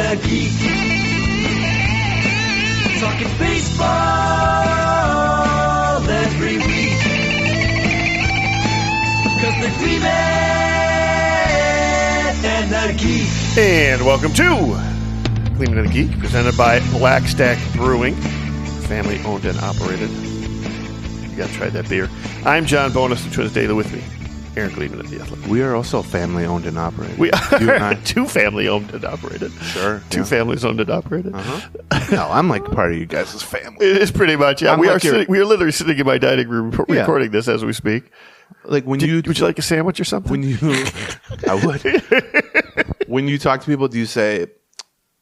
a geek. Talking baseball every week. 'Cause they're Gleeman and a geek. And welcome to Gleeman and a Geek, presented by Black Stack Brewing, family owned and operated. You gotta try that beer. I'm John Bonus, the Twins Daily with me, Aaron Gleeman of the Athletic. We are also family owned and operated. We are You and I. two family owned and operated. Sure. Two families owned and operated. No, I'm like part of you guys' family. It is pretty much. Yeah, I'm we like are literally sitting in my dining room Yeah. recording this as we speak. Like when Would you like a sandwich or something? I would. When you talk to people, do you say,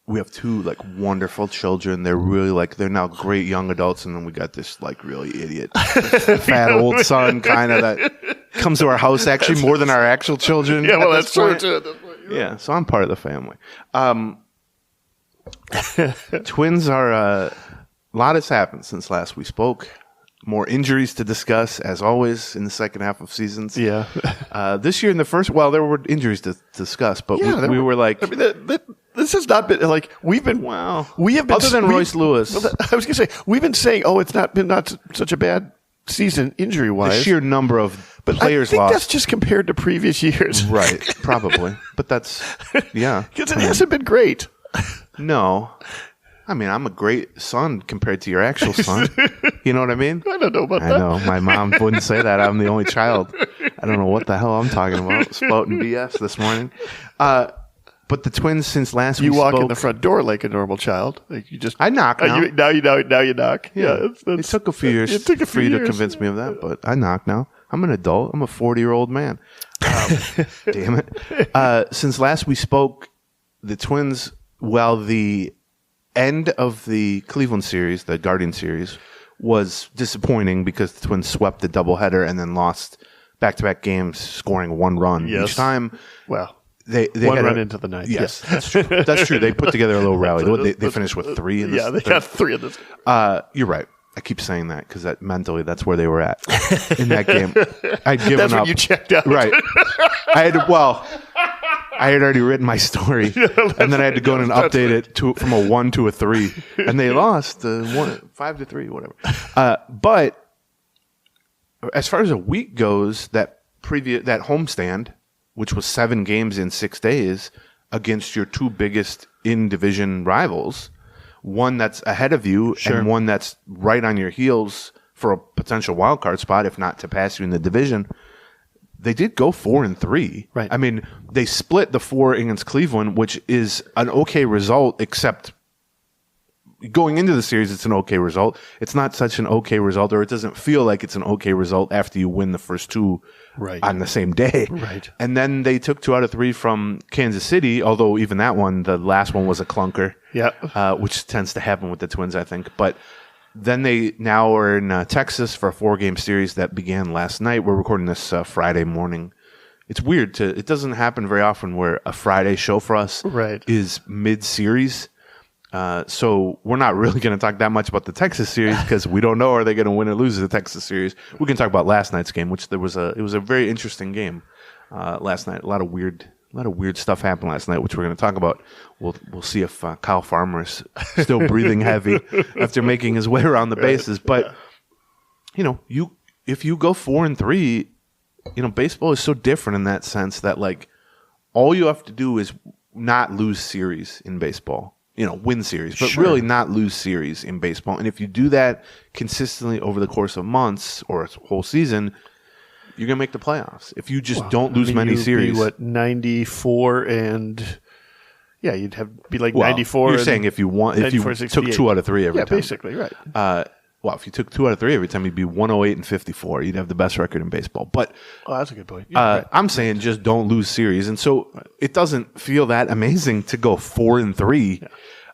we have two like wonderful children. They're really they're now great young adults. And then we got this like really idiot fat old son kind of that comes to our house actually more than our actual children. Yeah, well, at that's this true point. too. At this point. Yeah, so I'm part of the family. Twins are a lot has happened since last we spoke. More injuries to discuss, as always, in the second half of seasons. Yeah. This year in the first, there were injuries to discuss, but we were like, I mean, this has not been like we have been. other than Royce Lewis. Well, I was going to say we've been saying, it's not such a bad season injury wise. The sheer number of players I think lost. that's just compared to previous years, Right? Probably, but that's yeah. Because it hasn't been great. No. I mean, I'm a great son compared to your actual son. You know what I mean? I don't know about that. I know. My mom wouldn't say that. I'm the only child. I don't know what the hell I'm talking about. Spouting BS this morning. But the Twins, since last You we walk spoke, in the front door like a normal child. Like you just I knock now. now you knock. Yeah, It took a few years It took a for few you years. to convince me of that, but I knock now. I'm an adult. I'm a 40-year-old man. Damn it. Since last we spoke, the Twins, the end of the Cleveland series, the Guardian series, was disappointing because the Twins swept the doubleheader and then lost back-to-back games, scoring one run each time. Well, they one had run into the ninth. Yes, that's true. That's true. They put together a little rally. They finished with 3 in this. Yeah, they got 3 in this. You're right. I keep saying that because mentally that's where they were at in that game. I'd given That's up. when you checked out. Right. I had already written my story, and then I had to go in and update it from a 1 to a 3, and they lost 5-3, whatever. But as far as a week goes, that homestand, which was 7 games in 6 days against your 2 biggest in-division rivals, one that's ahead of you and one that's right on your heels for a potential wild card spot, if not to pass you in the division. They did go 4-3. Right. I mean, they split the 4 against Cleveland, which is an okay result, except going into the series, it's an okay result. It's not such an okay result, or it doesn't feel like it's an okay result after you win the first 2 on the same day. Right. And then they took 2 out of 3 from Kansas City, although even that one, the last one was a clunker. Yeah. Which tends to happen with the Twins, I think. But then they now are in Texas for a 4-game series that began last night. We're recording this Friday morning. It's weird. It doesn't happen very often where a Friday show for us is mid-series. So we're not really going to talk that much about the Texas series because we don't know are they going to win or lose the Texas series. We can talk about last night's game, which it was a very interesting game last night. A lot of weird stuff happened last night, which we're going to talk about. We'll see if Kyle Farmer is still breathing heavy after making his way around the bases. But if you go 4-3, baseball is so different in that sense that like all you have to do is not lose series in baseball. Win series, but really not lose series in baseball. And if you do that consistently over the course of months or a whole season, you're going to make the playoffs. If you just don't lose many series. 94 and... Yeah, you'd be like 94. You're saying if you took 2 out of 3 every time. Yeah, basically, right. If you took 2 out of 3 every time, you'd be 108 and 54. You'd have the best record in baseball. But that's a good point. Right. I'm saying just don't lose series. And so it doesn't feel that amazing to go 4-3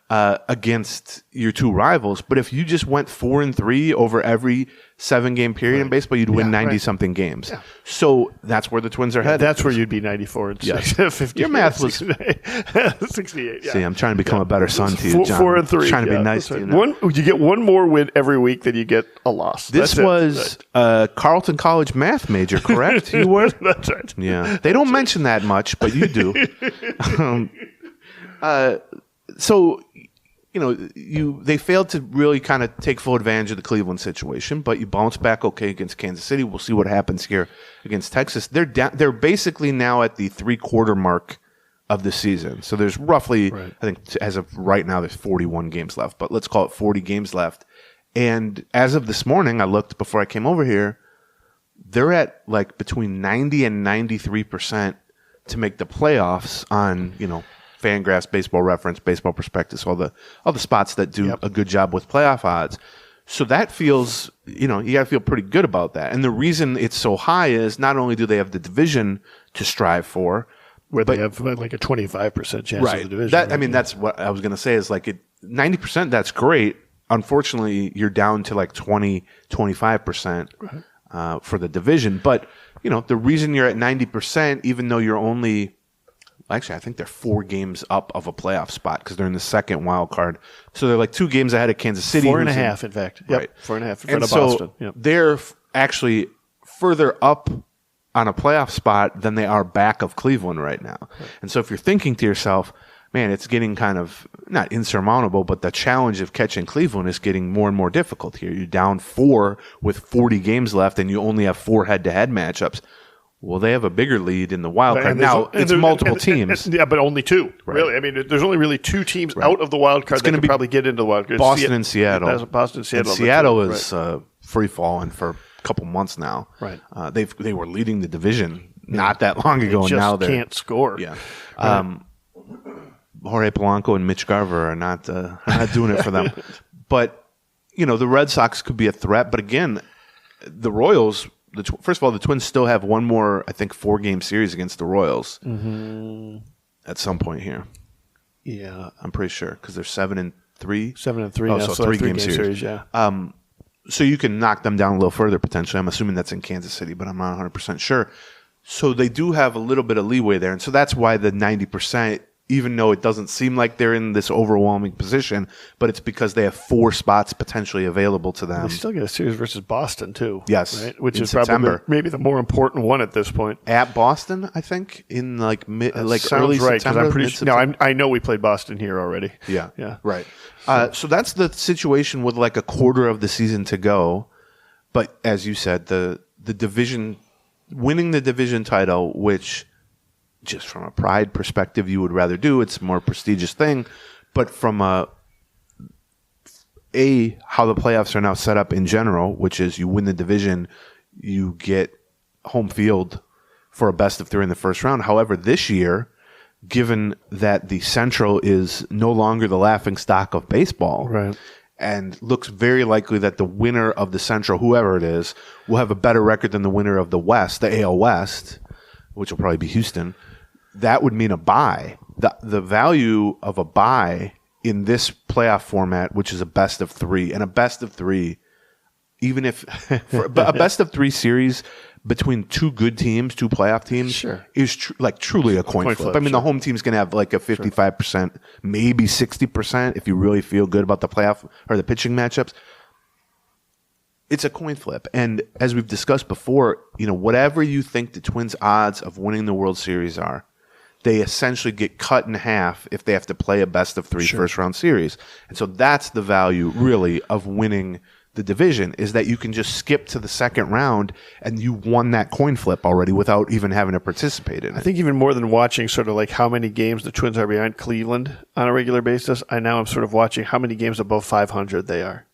against your 2 rivals. But if you just went 4-3 over every 7-game period in baseball, you'd win 90-something games. Yeah. So that's where the Twins are headed. That's where you'd be 94 and 50. Your math was 68. Yeah. See, I'm trying to become a better son to you, John. 4-3. I'm trying to be nice to you now. You get one more win every week than you get a loss. This was a Carleton College math major, correct? You were? That's right. Yeah. They don't mention that much, but you do. so, they failed to really kind of take full advantage of the Cleveland situation, but you bounce back okay against Kansas City. We'll see what happens here against Texas. They're basically now at the 3/4 mark of the season. So there's roughly, I think as of right now, there's 41 games left, but let's call it 40 games left. And as of this morning, I looked before I came over here, they're at like between 90 and 93% to make the playoffs on, Fangraphs, Baseball Reference, Baseball Prospectus, all the spots that do a good job with playoff odds. So that feels, you got to feel pretty good about that. And the reason it's so high is not only do they have the division to strive for, where they have like a 25% chance of the division. I mean, that's what I was going to say is like 90%, that's great. Unfortunately, you're down to like 20, 25% for the division. But, the reason you're at 90%, even though you're only, actually, I think they're 4 games up of a playoff spot because they're in the second wild card. So they're like 2 games ahead of Kansas City. 4.5, in fact. Yep. Right. 4.5 in front and of so Boston. Yep. They're actually further up on a playoff spot than they are back of Cleveland right now. Right. And so if you're thinking to yourself, man, it's getting kind of not insurmountable, but the challenge of catching Cleveland is getting more and more difficult here. You're down 4 with 40 games left and you only have 4 head-to-head matchups. Well, they have a bigger lead in the wild card. Now, it's multiple teams. Yeah, but only 2, really. I mean, there's only really 2 teams out of the wild card that can probably get into the wild card. Boston and Seattle. Boston and Seattle. And Seattle is free-falling for a couple months now. Right. They were leading the division not that long ago, and now they can't score. Yeah. Jorge Polanco and Mitch Garver are not doing it for them. But, the Red Sox could be a threat. But again, the Royals, first of all, the Twins still have one more, I think, 4-game series against the Royals at some point here. Yeah. I'm pretty sure because they're 7-3. 7-3 Oh, now, so 3-game series. Yeah. So you can knock them down a little further potentially. I'm assuming that's in Kansas City, but I'm not 100% sure. So they do have a little bit of leeway there. And so that's why the 90%, even though it doesn't seem like they're in this overwhelming position, but it's because they have 4 spots potentially available to them. They still get a series versus Boston, too. Yes. Right? Which is September. Probably maybe the more important one at this point. At Boston, I think, in like early right, September. I'm pretty sure. No, I know we played Boston here already. Yeah. Yeah. Right. So that's the situation with like a quarter of the season to go. But as you said, the division, winning the division title, which just from a pride perspective you would rather do, it's a more prestigious thing. But from how the playoffs are now set up in general, which is you win the division, you get home field for a best of 3 in the first round. However, this year, given that the Central is no longer the laughingstock of baseball, right, and looks very likely that the winner of the Central, whoever it is, will have a better record than the winner of the West, the AL West, which will probably be Houston, that would mean a bye. The value of a bye in this playoff format, which is a best of 3, and a best of 3, even if a best of 3 series between 2 good teams, 2 playoff teams, is truly a coin flip. I mean, the home team's going to have like a 55%, maybe 60% if you really feel good about the playoff or the pitching matchups. It's a coin flip. And as we've discussed before, whatever you think the Twins' odds of winning the World Series are, they essentially get cut in half if they have to play a best of 3 first-round series. And so that's the value, really, of winning the division, is that you can just skip to the second round and you won that coin flip already without even having to participate in it. I think even more than watching sort of like how many games the Twins are behind Cleveland on a regular basis, I'm sort of watching how many games above 500 they are.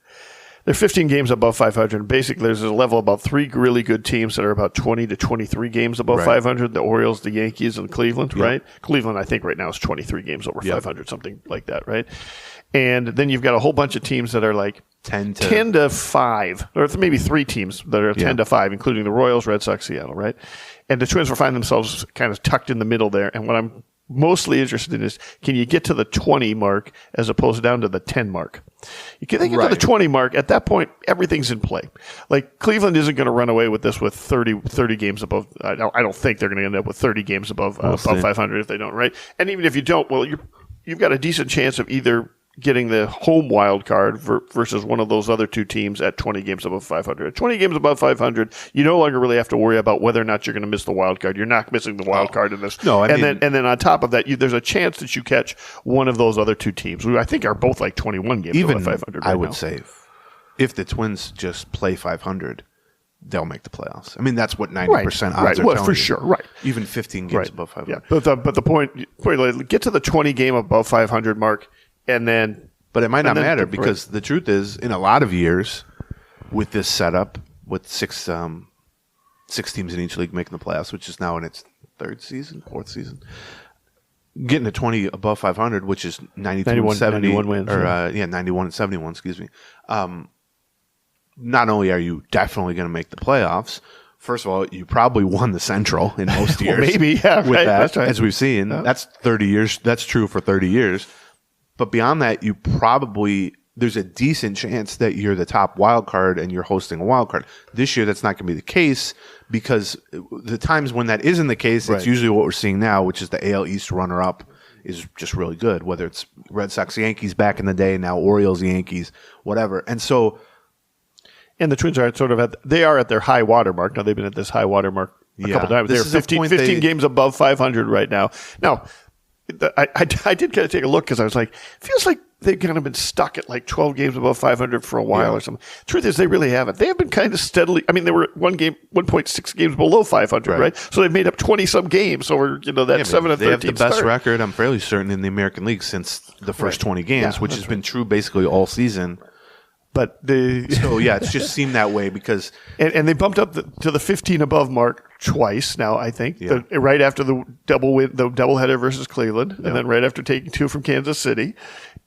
They're 15 games above 500. Basically, there's a level about 3 really good teams that are about 20 to 23 games above 500. The Orioles, the Yankees, and Cleveland, right? Cleveland, I think, right now is 23 games over 500, something like that, right? And then you've got a whole bunch of teams that are like 10 to 5, or maybe 3 teams that are 10 to 5, including the Royals, Red Sox, Seattle, right? And the Twins will find themselves kind of tucked in the middle there. And what I'm mostly interested in is, can you get to the 20 mark as opposed down to the 10 mark? You can get to the 20 mark. At that point, everything's in play. Like, Cleveland isn't going to run away with this with 30 games above. I don't think they're going to end up with 30 games above 500 if they don't, right? And even if you don't, well, you've got a decent chance of either getting the home wild card versus one of those other two teams at 20 games above 500. At 20 games above 500, you no longer really have to worry about whether or not you're going to miss the wild card. You're not missing the wild card in this. No, and then on top of that, there's a chance that you catch one of those other two teams, who I think are both like 21 games above 500 right I would now. say if the Twins just play 500, they'll make the playoffs. I mean, that's what 90% odds are well, telling for you. sure, right. Even 15 games above 500. Yeah, but the point, get to the 20 game above 500 mark, and then. But it might not matter because the truth is, in a lot of years, with this setup, with six teams in each league making the playoffs, which is now in its fourth season, getting to 20 above 500, which is 92 and 70, 91 wins, 91 and 71. Excuse me. Not only are you definitely going to make the playoffs, first of all, you probably won the Central in most years. Maybe, yeah, with right. that, That's right. as we've seen. That's 30 years. That's true for 30 years. But beyond that, there's a decent chance that you're the top wild card and you're hosting a wild card. This year, that's not going to be the case because the times when that isn't the case, it's usually what we're seeing now, which is the AL East runner-up is just really good, whether it's Red Sox, Yankees back in the day, now Orioles, Yankees, whatever. And so... And the Twins are they are at their high water mark. Now, they've been at this high water mark a couple times. They're 15 games above 500 right now. Now, I did kind of take a look because I was like, it feels like they've kind of been stuck at like 12 games above 500 for a while or something. Truth is, they really haven't. They have been kind of steadily. I mean, they were 1.6 games below 500, right? So they've made up 20-some games over that 7 and 13 They have the best start. record, I'm fairly certain, in the American League since the first 20 games, which has been true basically all season. But it's just seemed that way because and they bumped up to the 15 above mark twice now. I think right after the doubleheader versus Cleveland, and then right after taking 2 from Kansas City,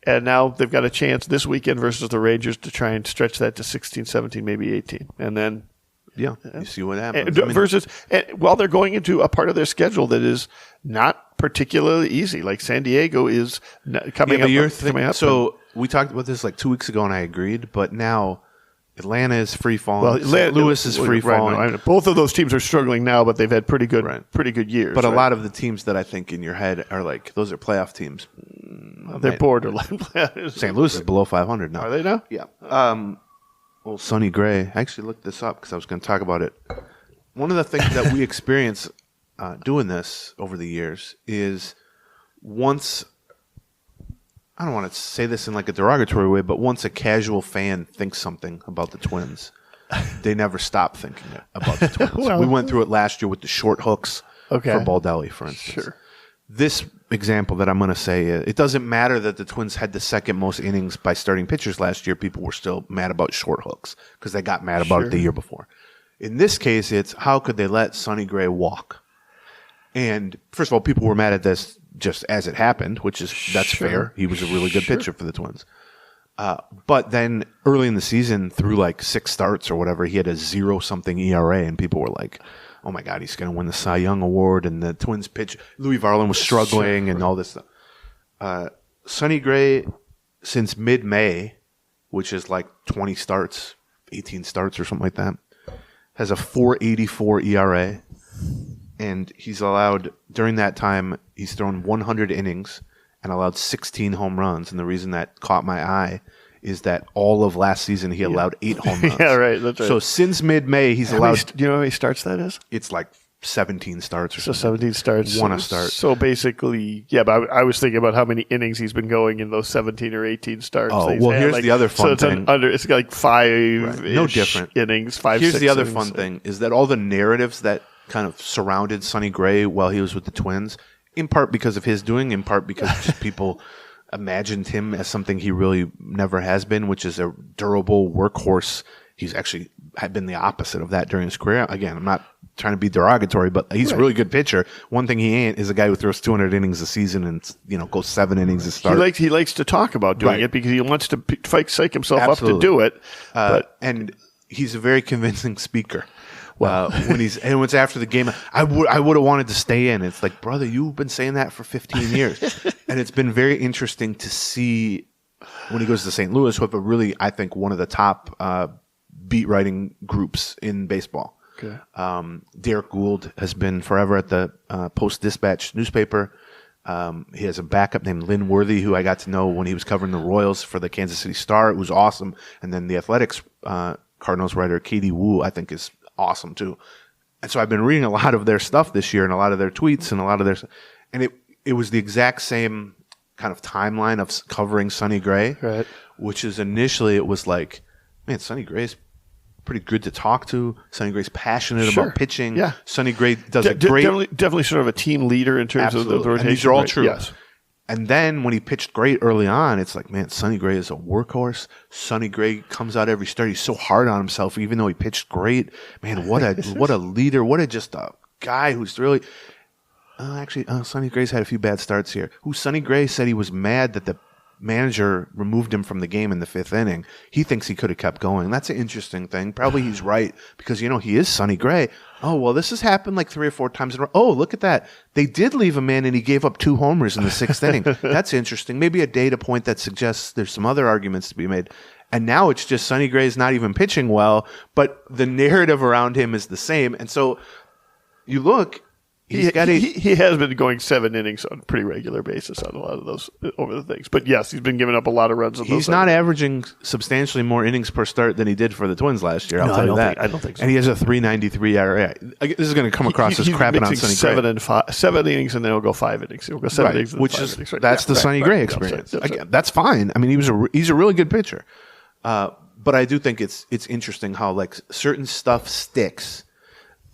and now they've got a chance this weekend versus the Rangers to try and stretch that to 16, 17, maybe 18, and then you see what happens. While they're going into a part of their schedule that is not particularly easy, like San Diego is coming up. So we talked about this like 2 weeks ago, and I agreed. But now Atlanta is free falling. St. Louis is free falling. Right. Both of those teams are struggling now, but they've had pretty good years. But a lot of the teams that I think in your head are like those are playoff teams. They're borderline. St. Louis is below 500 now. Are they now? Yeah. Well, Sonny Gray. I actually looked this up because I was going to talk about it. One of the things that we experience doing this over the years is once, I don't want to say this in like a derogatory way, but once a casual fan thinks something about the Twins, they never stop thinking it about the Twins. We went through it last year with the short hooks for Baldelli, for instance. Sure. This example that I'm going to say, it doesn't matter that the Twins had the second most innings by starting pitchers last year. People were still mad about short hooks because they got mad about it the year before. In this case, it's how could they let Sonny Gray walk? And first of all, people were mad at this just as it happened, that's fair. He was a really good pitcher for the Twins. But then early in the season, through like 6 starts or whatever, he had a 0-something ERA, and people were like, oh my God, he's going to win the Cy Young Award. And the Twins pitch, Louis Varland was struggling and all this stuff. Sonny Gray, since mid-May, which is like 20 starts, 18 starts or something like that, has a 4.84 ERA. And he's allowed, during that time, he's thrown 100 innings and allowed 16 home runs. And the reason that caught my eye is that all of last season he allowed 8 home runs. Yeah, right. That's right. So since mid-May, he's allowed... Do you know how many starts that is? It's like 17 starts or something. So 17 starts. One a start. So basically, but I was thinking about how many innings he's been going in those 17 or 18 starts. Oh, well, here's the other fun thing. It's like 5 no different innings, 5, Here's 6 the other innings. fun thing, is that all the narratives that kind of surrounded Sonny Gray while he was with the Twins, in part because of his doing, in part because just people imagined him as something he really never has been, which is a durable workhorse. He's actually had been the opposite of that during his career. Again, I'm not trying to be derogatory, but he's a really good pitcher. One thing he ain't is a guy who throws 200 innings a season and goes 7 innings a start. He likes to talk about doing it because he wants to psych himself up to do it. And he's a very convincing speaker. When it's after the game, I would have wanted to stay in. It's like, brother, you've been saying that for 15 years. And it's been very interesting to see when he goes to St. Louis, who have I think, one of the top beat writing groups in baseball. Okay. Derek Gould has been forever at the Post-Dispatch newspaper. He has a backup named Lynn Worthy, who I got to know when he was covering the Royals for the Kansas City Star. It was awesome. And then the Athletics Cardinals writer Katie Wu, I think, is awesome too. And so I've been reading a lot of their stuff this year and a lot of their tweets and a lot of their, and it was the exact same kind of timeline of covering Sonny Gray, right? Which is initially it was like, man, Sonny Gray's pretty good to talk to. Sonny Gray's passionate about pitching. Yeah. Sonny Gray does a great, definitely sort of a team leader in terms of the rotation. And these are all true. Yes. And then when he pitched great early on, it's like, man, Sonny Gray is a workhorse. Sonny Gray comes out every start. He's so hard on himself, even though he pitched great. Man, what a leader. What a just a guy who's really Sonny Gray's had a few bad starts here. Sonny Gray said he was mad that the manager removed him from the game in the 5th inning. He thinks he could have kept going. That's an interesting thing. Probably he's right because, he is Sonny Gray. Oh, well, this has happened like 3 or 4 times in a row. Oh, look at that. They did leave him in and he gave up 2 homers in the 6th inning. That's interesting. Maybe a data point that suggests there's some other arguments to be made. And now it's just Sonny Gray's not even pitching well, but the narrative around him is the same. And so you look, he has been going 7 innings on a pretty regular basis on a lot of those over the things. But yes, he's been giving up a lot of runs. He's not averaging substantially more innings per start than he did for the Twins last year. I'll tell you that. I don't think so. And he has a 3.93 ERA. This is going to come across as crapping on Sonny Gray. 7 innings, and then he'll go 5 innings. He'll go 7 innings, which is that's the Sonny Gray experience. Again, that's fine. I mean, he's a really good pitcher. But I do think it's interesting how like certain stuff sticks,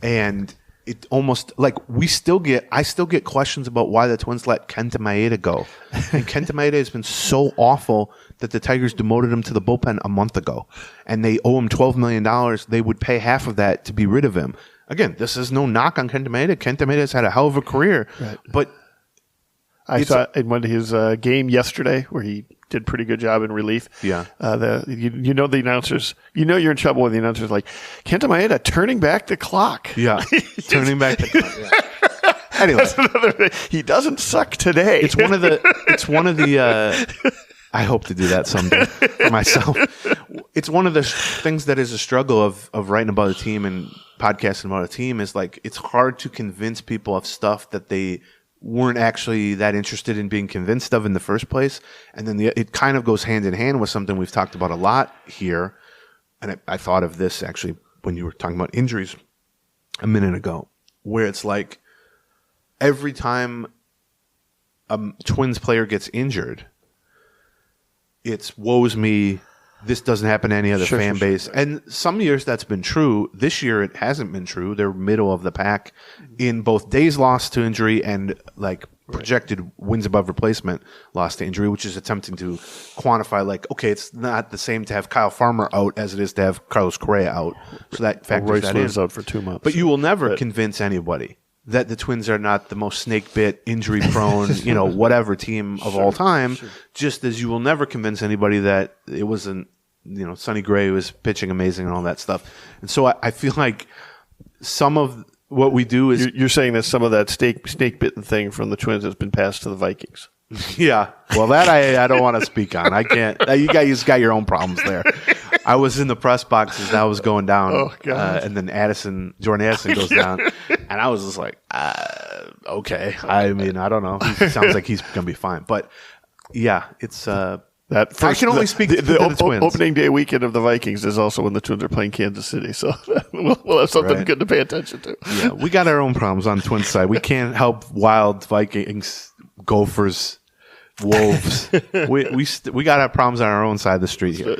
and it almost like I still get questions about why the Twins let Kenta Maeda go. And Kenta Maeda has been so awful that the Tigers demoted him to the bullpen a month ago. And they owe him $12 million. They would pay half of that to be rid of him. Again, this is no knock on Kenta Maeda. Kenta Maeda has had a hell of a career. Right. But I saw in one of his game yesterday where he did a pretty good job in relief. Yeah. The announcers, you're in trouble with the announcers like, Kenta Maeda turning back the clock. Yeah. Turning back the clock. Yeah. Anyway. He doesn't suck today. It's one of the I hope to do that someday for myself. It's one of the things that is a struggle of writing about a team and podcasting about a team is like, it's hard to convince people of stuff that they weren't actually that interested in being convinced of in the first place. And then it kind of goes hand in hand with something we've talked about a lot here. And I thought of this actually when you were talking about injuries a minute ago, where it's like every time a Twins player gets injured, it's woes me. This doesn't happen to any other fan base. Sure. And some years that's been true. This year it hasn't been true. They're middle of the pack in both days lost to injury and like projected wins above replacement lost to injury, which is attempting to quantify like, okay, it's not the same to have Kyle Farmer out as it is to have Carlos Correa out. So that factors that in. Out for 2 months. But you will never convince anybody that the Twins are not the most snake bit, injury prone, whatever team of all time, just as you will never convince anybody that it wasn't, Sonny Gray was pitching amazing and all that stuff. And so I feel like some of what we do is... You're saying that some of that snake bitten thing from the Twins has been passed to the Vikings. Yeah. Well, that I don't want to speak on. I can't. You guys got your own problems there. I was in the press box as that was going down. Oh, God. And then Jordan Addison goes down. And I was just like, okay. I mean, I don't know. He sounds like he's going to be fine. But, yeah, it's... I can only speak to the Twins. Opening day weekend of the Vikings is also when the Twins are playing Kansas City. So we'll have something good to pay attention to. Yeah, we got our own problems on Twins side. We can't help Wild, Vikings, Gophers, Wolves. we got our problems on our own side of the street here.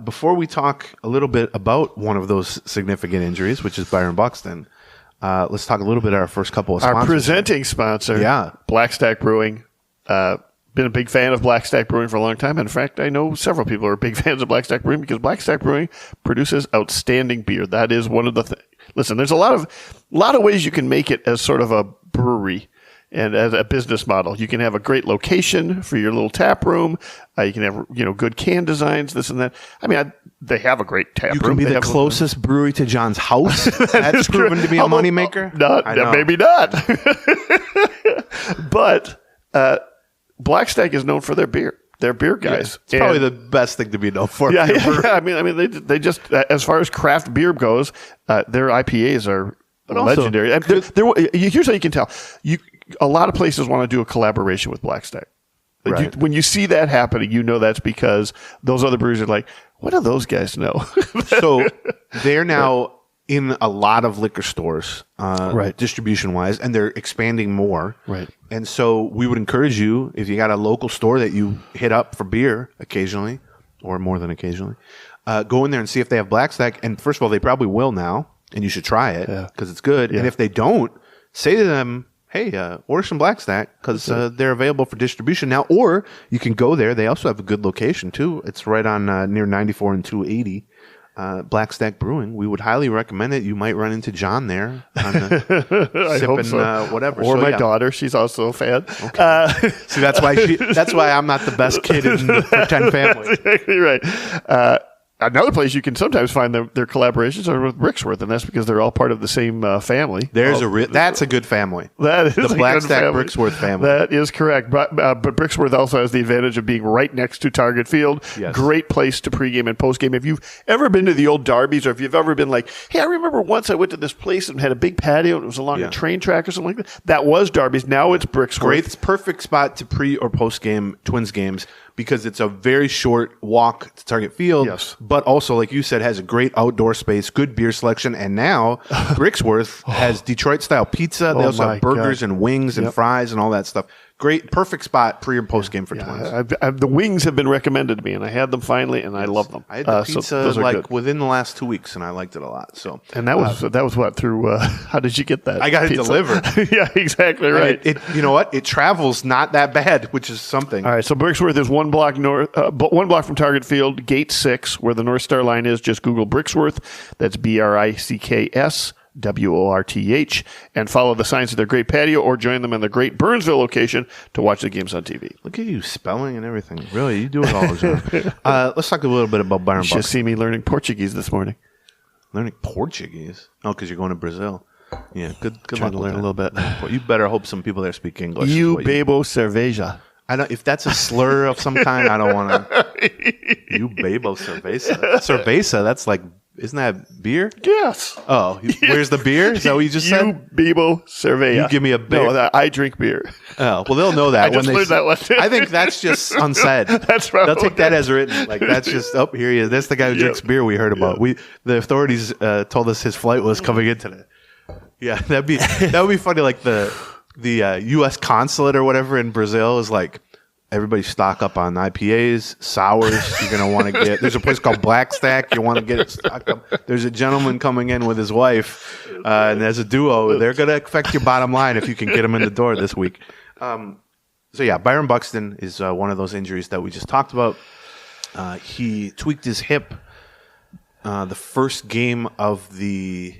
Before we talk a little bit about one of those significant injuries, which is Byron Buxton, let's talk a little bit about our first couple of sponsors. Our presenting sponsor, Black Stack Brewing. Been a big fan of Black Stack Brewing for a long time. In fact, I know several people who are big fans of Black Stack Brewing because Black Stack Brewing produces outstanding beer. That is one of the things. Listen, there's a lot of ways you can make it as sort of a brewery and as a business model. You can have a great location for your little tap room. You can have good can designs, this and that. I mean, they have a great tap room. You can be the closest brewery to John's house. That's proven to be a moneymaker. Maybe not. But Black Stack is known for their beer. They're beer guys. Yeah, it's probably the best thing to be known for. Yeah. I mean, they just as far as craft beer goes, their IPAs are legendary. Here's how you can tell. a lot of places want to do a collaboration with Blackstack. Like Right. when you see that happening, you know that's because those other breweries are like, what do those guys know? So they're now in a lot of liquor stores, Right. distribution-wise, and they're expanding more. Right. And so we would encourage you, if you got a local store that you hit up for beer occasionally, or more than occasionally, go in there and see if they have Blackstack. And first of all, they probably will now, and you should try it because it's good. Yeah. And if they don't, say to them, hey, order some Blackstack because they're available for distribution now. Or you can go there. They also have a good location, too. It's right on near 94 and 280. Blackstack Brewing. We would highly recommend it. You might run into John there on I sipping hope so. whatever. Or So, my yeah. daughter. She's also a fan. See, that's why I'm not the best kid in the pretend family. Exactly right. Another place you can sometimes find their collaborations are with Brixworth, and that's because they're all part of the same family. That's a good family. That is the a good Blackstack family. Brixworth family. That is correct. But Brixworth also has the advantage of being right next to Target Field. Yes. Great place to pregame and postgame. If you've ever been to the old Darbies, or if you've ever been like, hey, I remember once I went to this place and had a big patio and it was along a train track or something like that. That was Darbies. Now it's Brixworth. Great. It's perfect spot to pre or post game Twins games because it's a very short walk to Target Field. Yes. But also, like you said, has a great outdoor space, good beer selection, and now Brixworth has Detroit style pizza. They also my have burgers God. and wings and fries and all that stuff. Great, perfect spot pre and post game for Twins. The wings have been recommended to me, and I had them finally, and I love them. I had the So pizza those are good. within the last 2 weeks, and I liked it a lot. So, And that was what through. How did you get that? I got it pizza? delivered. Yeah, exactly right. It you know what? It travels not that bad, which is something. All right, so Brixworth is one block north, 1 block from Target Field, Gate 6, where the North Star line is. Just Google Brixworth. That's BRICKS. WORTH, and follow the signs of their great patio or join them in the great Burnsville location to watch the games on TV. Look at you spelling and everything. Really, you do it all, John. Let's talk a little bit about Byron You should Buxton. see me learning Portuguese this morning. Learning Portuguese? Oh, because you're going to Brazil. Yeah, good Trying luck to with learn a little bit. You better hope some people there speak English. You bebo cerveja. I don't. If that's a slur of some kind, I don't want to. You bebo cerveza. Cerveza. That's like. Isn't that beer? Yes. Oh, where's the beer? Is that what you just said? You bebo cerveja. You give me a beer. No, I drink beer. Oh, well, they'll know that. I just learned that one. I think that's just unsaid. That's probably They'll take that as written. Like that's just here he is. That's the guy who drinks beer we heard about. The authorities told us his flight was coming in today. Yeah, that would be funny. Like the U.S. consulate or whatever in Brazil is like. Everybody stock up on IPAs, sours. You're going to want to get. There's a place called Blackstack. You want to get it stocked up. There's a gentleman coming in with his wife, and as a duo, they're going to affect your bottom line if you can get them in the door this week. So yeah, Byron Buxton is one of those injuries that we just talked about. He tweaked his hip the first game of the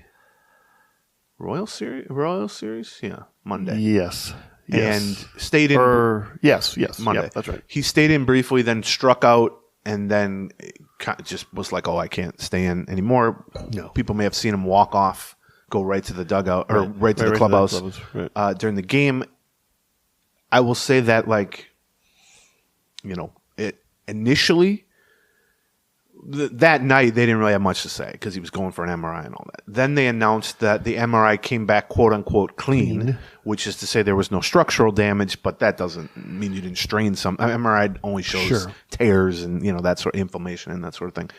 Royal Series, yeah, Monday. Yes. And stayed in. Yes. Monday. Yep, that's right. He stayed in briefly, then struck out, and then just was like, "Oh, I can't stay in anymore." No. People may have seen him walk off, go right to the dugout or right to the clubhouse right. during the game. I will say that, it initially. That night, they didn't really have much to say because he was going for an MRI and all that. Then they announced that the MRI came back, quote unquote, clean, which is to say there was no structural damage, but that doesn't mean you didn't strain something. MRI only shows tears and, that sort of inflammation and that sort of thing.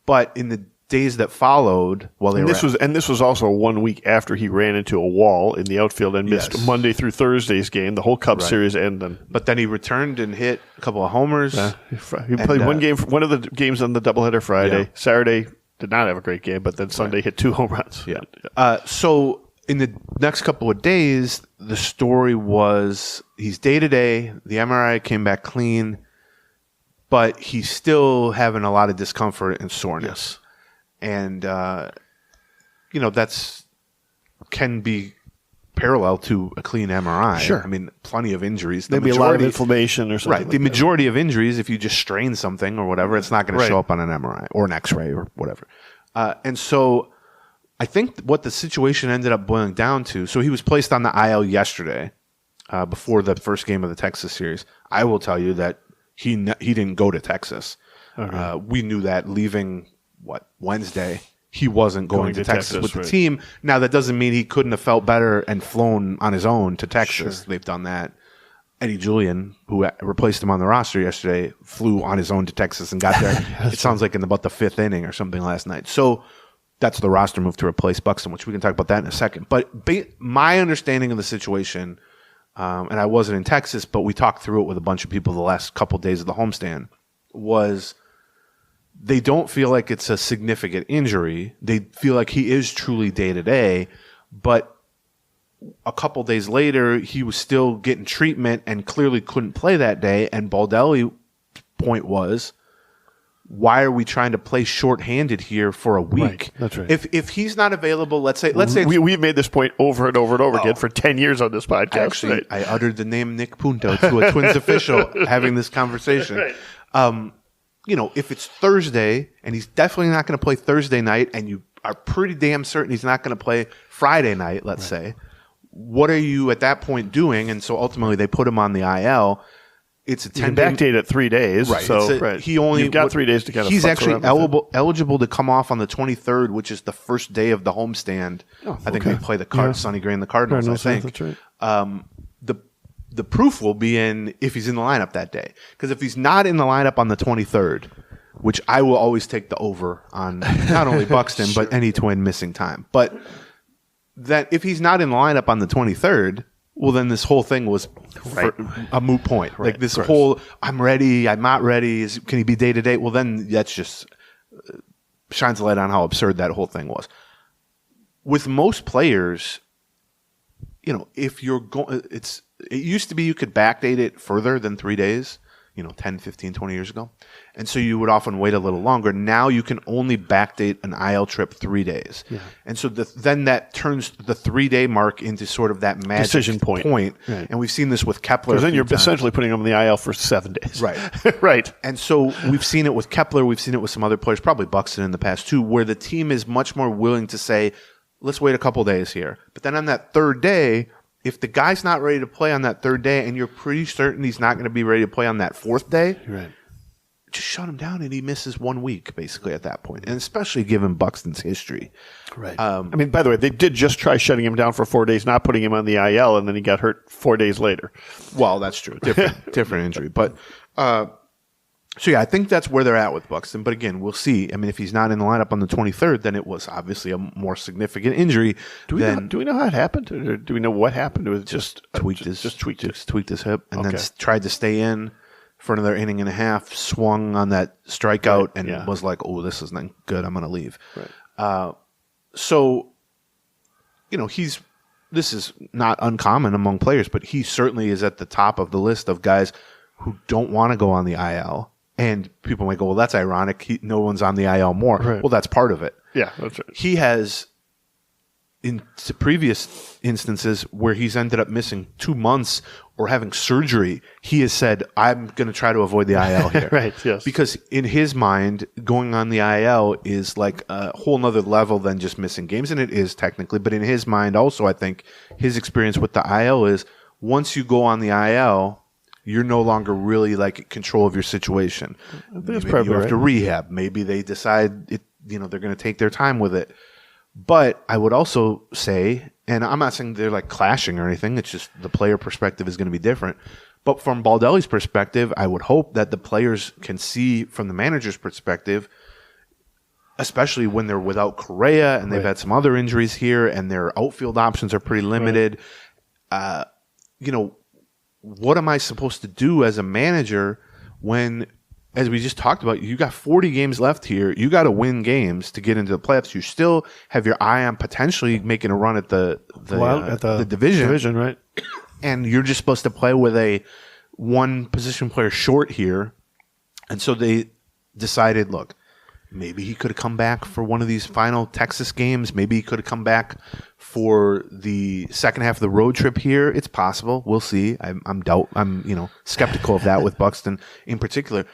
But in the days that followed, this was also 1 week after he ran into a wall in the outfield and missed Monday through Thursday's game, the whole Cubs series, and then. But then he returned and hit a couple of homers. He played one of the games on the doubleheader Friday. Yeah. Saturday did not have a great game, but then Sunday hit 2 home runs. Yeah. So in the next couple of days, the story was he's day to day. The MRI came back clean, but he's still having a lot of discomfort and soreness. And, that's can be parallel to a clean MRI. Sure. I mean, plenty of injuries. Maybe a lot of inflammation or something. Right. The majority of injuries, if you just strain something or whatever, it's not going to show up on an MRI or an X-ray or whatever. And so I think what the situation ended up boiling down to, so he was placed on the IL yesterday before the first game of the Texas series. I will tell you that he didn't go to Texas. We knew that leaving Wednesday, he wasn't going to Texas with the team. Now, that doesn't mean he couldn't have felt better and flown on his own to Texas. Sure. They've done that. Eddie Julian, who replaced him on the roster yesterday, flew on his own to Texas and got there. It sounds like in about the 5th inning or something last night. So that's the roster move to replace Buxton, which we can talk about that in a second. But my understanding of the situation, and I wasn't in Texas, but we talked through it with a bunch of people the last couple of days of the homestand, was they don't feel like it's a significant injury. They feel like he is truly day-to-day, but a couple days later, he was still getting treatment and clearly couldn't play that day. And Baldelli's point was, why are we trying to play shorthanded here for a week? Right, that's right. If he's not available, let's say we've made this point over and over and over again for 10 years on this podcast. Actually, I uttered the name Nick Punto to a Twins official having this conversation. Right. If it's Thursday and he's definitely not going to play Thursday night, and you are pretty damn certain he's not going to play Friday night, let's say, what are you at that point doing? And so ultimately they put him on the IL. It's a 10-day backdate at 3 days. Right. So you've got 3 days to kind of. He's actually eligible to come off on the 23rd, which is the first day of the homestand. Oh, okay. I think they play the Sonny Gray and the Cardinals. I think that's right. The proof will be in if he's in the lineup that day. Because if he's not in the lineup on the 23rd, which I will always take the over on not only Buxton but any Twin missing time, but that if he's not in the lineup on the 23rd. Well, then this whole thing was a moot point. Right. Like this whole, I'm ready, I'm not ready, can he be day-to-day? Well, then that's just shines a light on how absurd that whole thing was. With most players, if you're going, it used to be you could backdate it further than 3 days, 10, 15, 20 years ago. And so you would often wait a little longer. Now you can only backdate an IL trip 3 days. Yeah. And so then that turns the 3-day mark into sort of that magic decision point. Right. And we've seen this with Kepler. Because then you're essentially putting him on the IL for 7 days. Right. Right. And so we've seen it with Kepler. We've seen it with some other players, probably Buxton in the past too, where the team is much more willing to say, let's wait a couple days here. But then on that 3rd day, if the guy's not ready to play on that 3rd day and you're pretty certain he's not going to be ready to play on that 4th day, right, just shut him down and he misses 1 week basically at that point. And especially given Buxton's history. Right. By the way, they did just try shutting him down for 4 days, not putting him on the IL, and then he got hurt 4 days later. Well, that's true. Different injury. But I think that's where they're at with Buxton. But again, we'll see. If he's not in the lineup on the 23rd, then it was obviously a more significant injury. Do we know how it happened? Or do we know what happened? It was just tweaked his hip and then tried to stay in for another inning and a half, swung on that strikeout and was like, oh, this is not good. I'm going to leave. Right. This is not uncommon among players, but he certainly is at the top of the list of guys who don't want to go on the IL. And people might go, well, that's ironic. No one's on the IL more. Right. Well, that's part of it. Yeah, that's right. He has, in previous instances where he's ended up missing 2 months or having surgery, he has said, I'm going to try to avoid the IL here. Right, yes. Because in his mind, going on the IL is like a whole nother level than just missing games. And it is technically. But in his mind also, I think his experience with the IL is once you go on the IL, you're no longer really like in control of your situation. That's maybe you have to rehab. Maybe they decide they're going to take their time with it. But I would also say, and I'm not saying they're like clashing or anything, it's just the player perspective is going to be different. But from Baldelli's perspective, I would hope that the players can see from the manager's perspective, especially when they're without Correa and they've had some other injuries here and their outfield options are pretty limited. Right. What am I supposed to do as a manager when, as we just talked about, you got 40 games left here. You got to win games to get into the playoffs. You still have your eye on potentially making a run at the division, right? And you're just supposed to play with a one position player short here. And so they decided, look, maybe he could have come back for one of these final Texas games. Maybe he could have come back for the second half of the road trip here. It's possible. We'll see. I'm skeptical of that with Buxton in particular.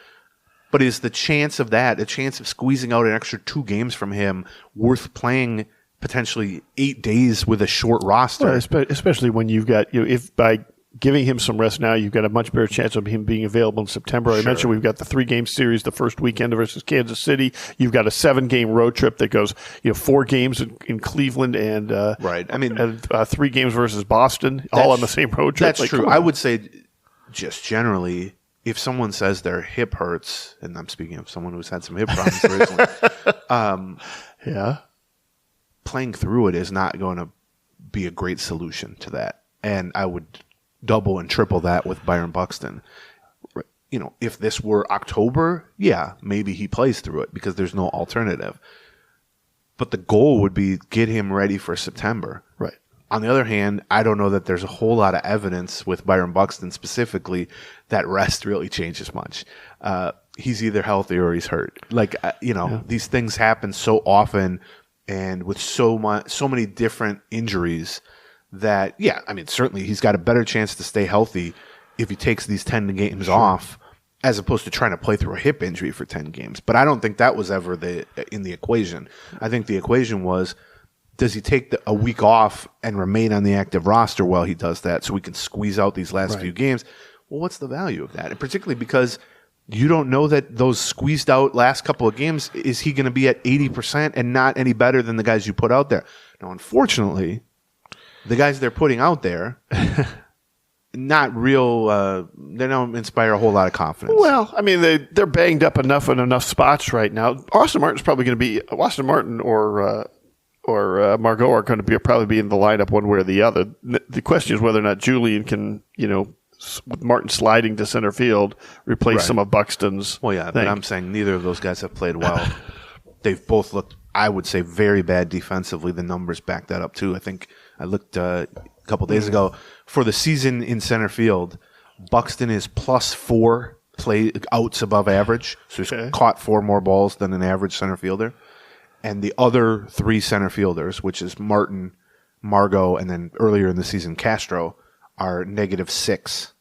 But is the chance of that, a chance of squeezing out an extra 2 games from him, worth playing potentially 8 days with a short roster? Well, especially when you've got, if by giving him some rest now, you've got a much better chance of him being available in September. I mentioned we've got the 3-game series the first weekend versus Kansas City. You've got a 7-game road trip that goes, 4 games in Cleveland and right. I mean, and, 3 games versus Boston, all on the same road trip. That's true. I would say, just generally, if someone says their hip hurts, and I'm speaking of someone who's had some hip problems recently, playing through it is not going to be a great solution to that. And I would double and triple that with Byron Buxton. If this were October, maybe he plays through it because there's no alternative. But the goal would be get him ready for September. Right. On the other hand, I don't know that there's a whole lot of evidence with Byron Buxton specifically that rest really changes much. He's either healthy or he's hurt. These things happen so often and with so many different injuries that, certainly he's got a better chance to stay healthy if he takes these 10 games off as opposed to trying to play through a hip injury for 10 games. But I don't think that was ever in the equation. I think the equation was, does he take a week off and remain on the active roster while he does that so we can squeeze out these last few games? Well, what's the value of that? And particularly because you don't know that those squeezed out last couple of games, is he going to be at 80% and not any better than the guys you put out there? Now, unfortunately, the guys they're putting out there, not real. They don't inspire a whole lot of confidence. Well, I mean, they're banged up enough in enough spots right now. Austin Martin or Margot are going to probably be in the lineup one way or the other. The question is whether or not Julian can, with Martin sliding to center field, replace some of Buxton's. Well, yeah, but I'm saying neither of those guys have played well. They've both looked, I would say, very bad defensively. The numbers back that up too. I think I looked a couple days ago for the season in center field. Buxton is +4 play outs above average, so he's caught 4 more balls than an average center fielder. And the other 3 center fielders, which is Martin, Margot, and then earlier in the season Castro, are -6.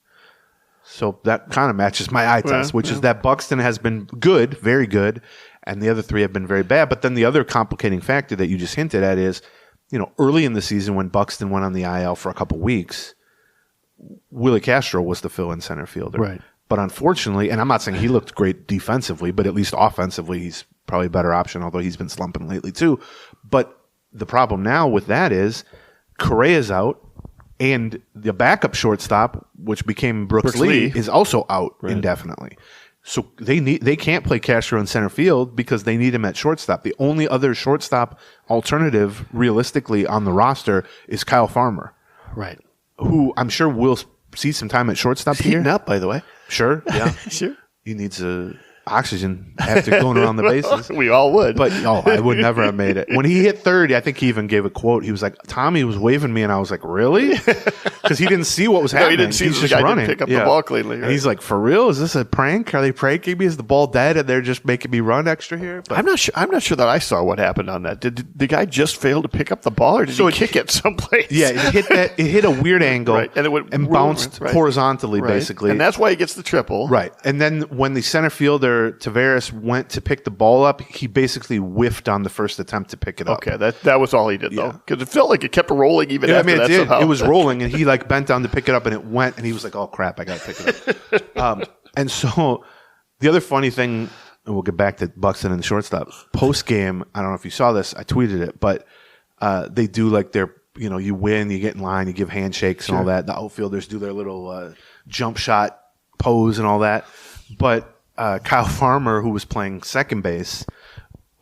So that kind of matches my eye test, which is that Buxton has been good, very good, and the other 3 have been very bad. But then the other complicating factor that you just hinted at is, early in the season when Buxton went on the IL for a couple weeks, Willie Castro was the fill-in center fielder. Right. But unfortunately, and I'm not saying he looked great defensively, but at least offensively, he's probably a better option, although he's been slumping lately too. But the problem now with that is Correa's out, and the backup shortstop, which became Brooks Lee, is also out indefinitely. So they can't play Castro in center field because they need him at shortstop. The only other shortstop alternative, realistically, on the roster is Kyle Farmer. Right. Who I'm sure will see some time at shortstop here. Heating up, by the way. Sure, yeah. Sure. He needs oxygen after going around the bases. We all would. But I would never have made it. When he hit third, I think he even gave a quote. He was like, Tommy was waving me, and I was like, really? Because he didn't see what was happening. He didn't see He's the just guy running. didn't pick up the ball cleanly. Right? And he's like, for real? Is this a prank? Are they pranking me? Is the ball dead, and they're just making me run extra here? But I'm not sure that I saw what happened on that. Did the guy just fail to pick up the ball, or did he kick it someplace? Yeah, it hit a weird angle and bounced horizontally, basically. And that's why he gets the triple. Right. And then when the center fielder, Tavares, went to pick the ball up, he basically whiffed on the first attempt to pick it up. Okay, that was all he did, though. Because it felt like it kept rolling even after that. It did. It was rolling, and he bent down to pick it up, and it went, and he was like, oh, crap, I got to pick it up. And so the other funny thing, and we'll get back to Buxton and the shortstop, post-game, I don't know if you saw this, I tweeted it, but they do their, you win, you get in line, you give handshakes and all that. The outfielders do their little jump shot pose and all that. But Kyle Farmer, who was playing second base,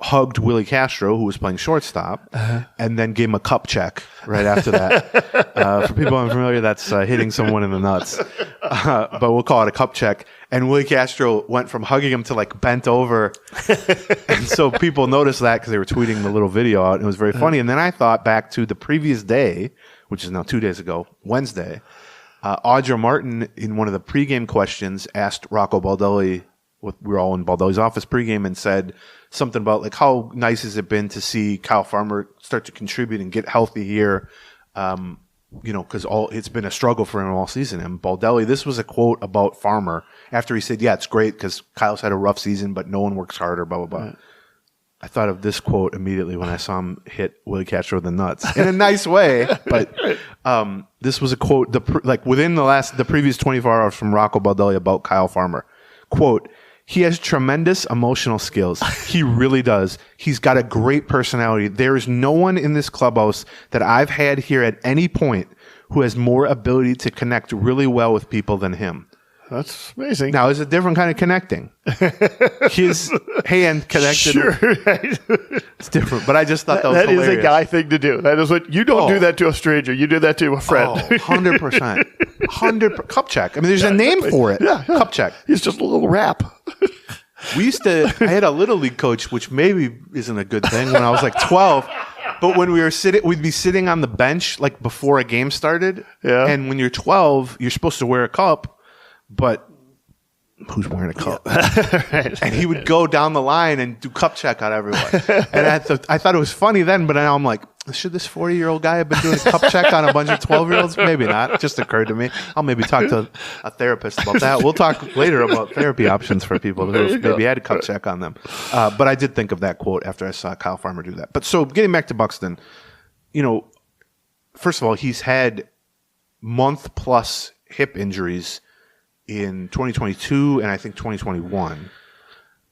hugged Willie Castro, who was playing shortstop, and then gave him a cup check right after that. For people unfamiliar, that's hitting someone in the nuts. But we'll call it a cup check. And Willie Castro went from hugging him to bent over. And so people noticed that because they were tweeting the little video out. And it was very funny. And then I thought back to the previous day, which is now 2 days ago, Wednesday. Audra Martin, in one of the pregame questions, asked Rocco Baldelli, we were all in Baldelli's office pregame, and said something about how nice has it been to see Kyle Farmer start to contribute and get healthy here, because it's been a struggle for him all season. And Baldelli, this was a quote about Farmer after he said, yeah, it's great because Kyle's had a rough season, but no one works harder, blah, blah, blah. I thought of this quote immediately when I saw him hit Willie Castro in the nuts in a nice way. But this was a quote within the previous 24 hours from Rocco Baldelli about Kyle Farmer. Quote, "He has tremendous emotional skills. He really does. He's got a great personality. There is no one in this clubhouse that I've had here at any point who has more ability to connect really well with people than him." That's amazing. Now, it's a different kind of connecting. His hand connected. Sure, right. It's different, but I just thought that was hilarious. Is a guy thing to do. That is what you don't do that to a stranger. You do that to a friend. 100%. 100%. Cup check. I mean, there's a name for it. Yeah. Cup check. It's just a little rap. I had a little league coach, which maybe isn't a good thing, when I was like 12. But when we'd be sitting on the bench like before a game started. Yeah. And when you're 12, you're supposed to wear a cup. But who's wearing a cup? Right. And he would go down the line and do cup check on everyone. And I thought it was funny then, but now I'm like, should this 40-year-old guy have been doing a cup check on a bunch of 12-year-olds? Maybe not. It just occurred to me. I'll maybe talk to a therapist about that. We'll talk later about therapy options for people who maybe had a cup check on them. But I did think of that quote after I saw Kyle Farmer do that. But so getting back to Buxton, first of all, he's had month-plus hip injuries in 2022 and I think 2021.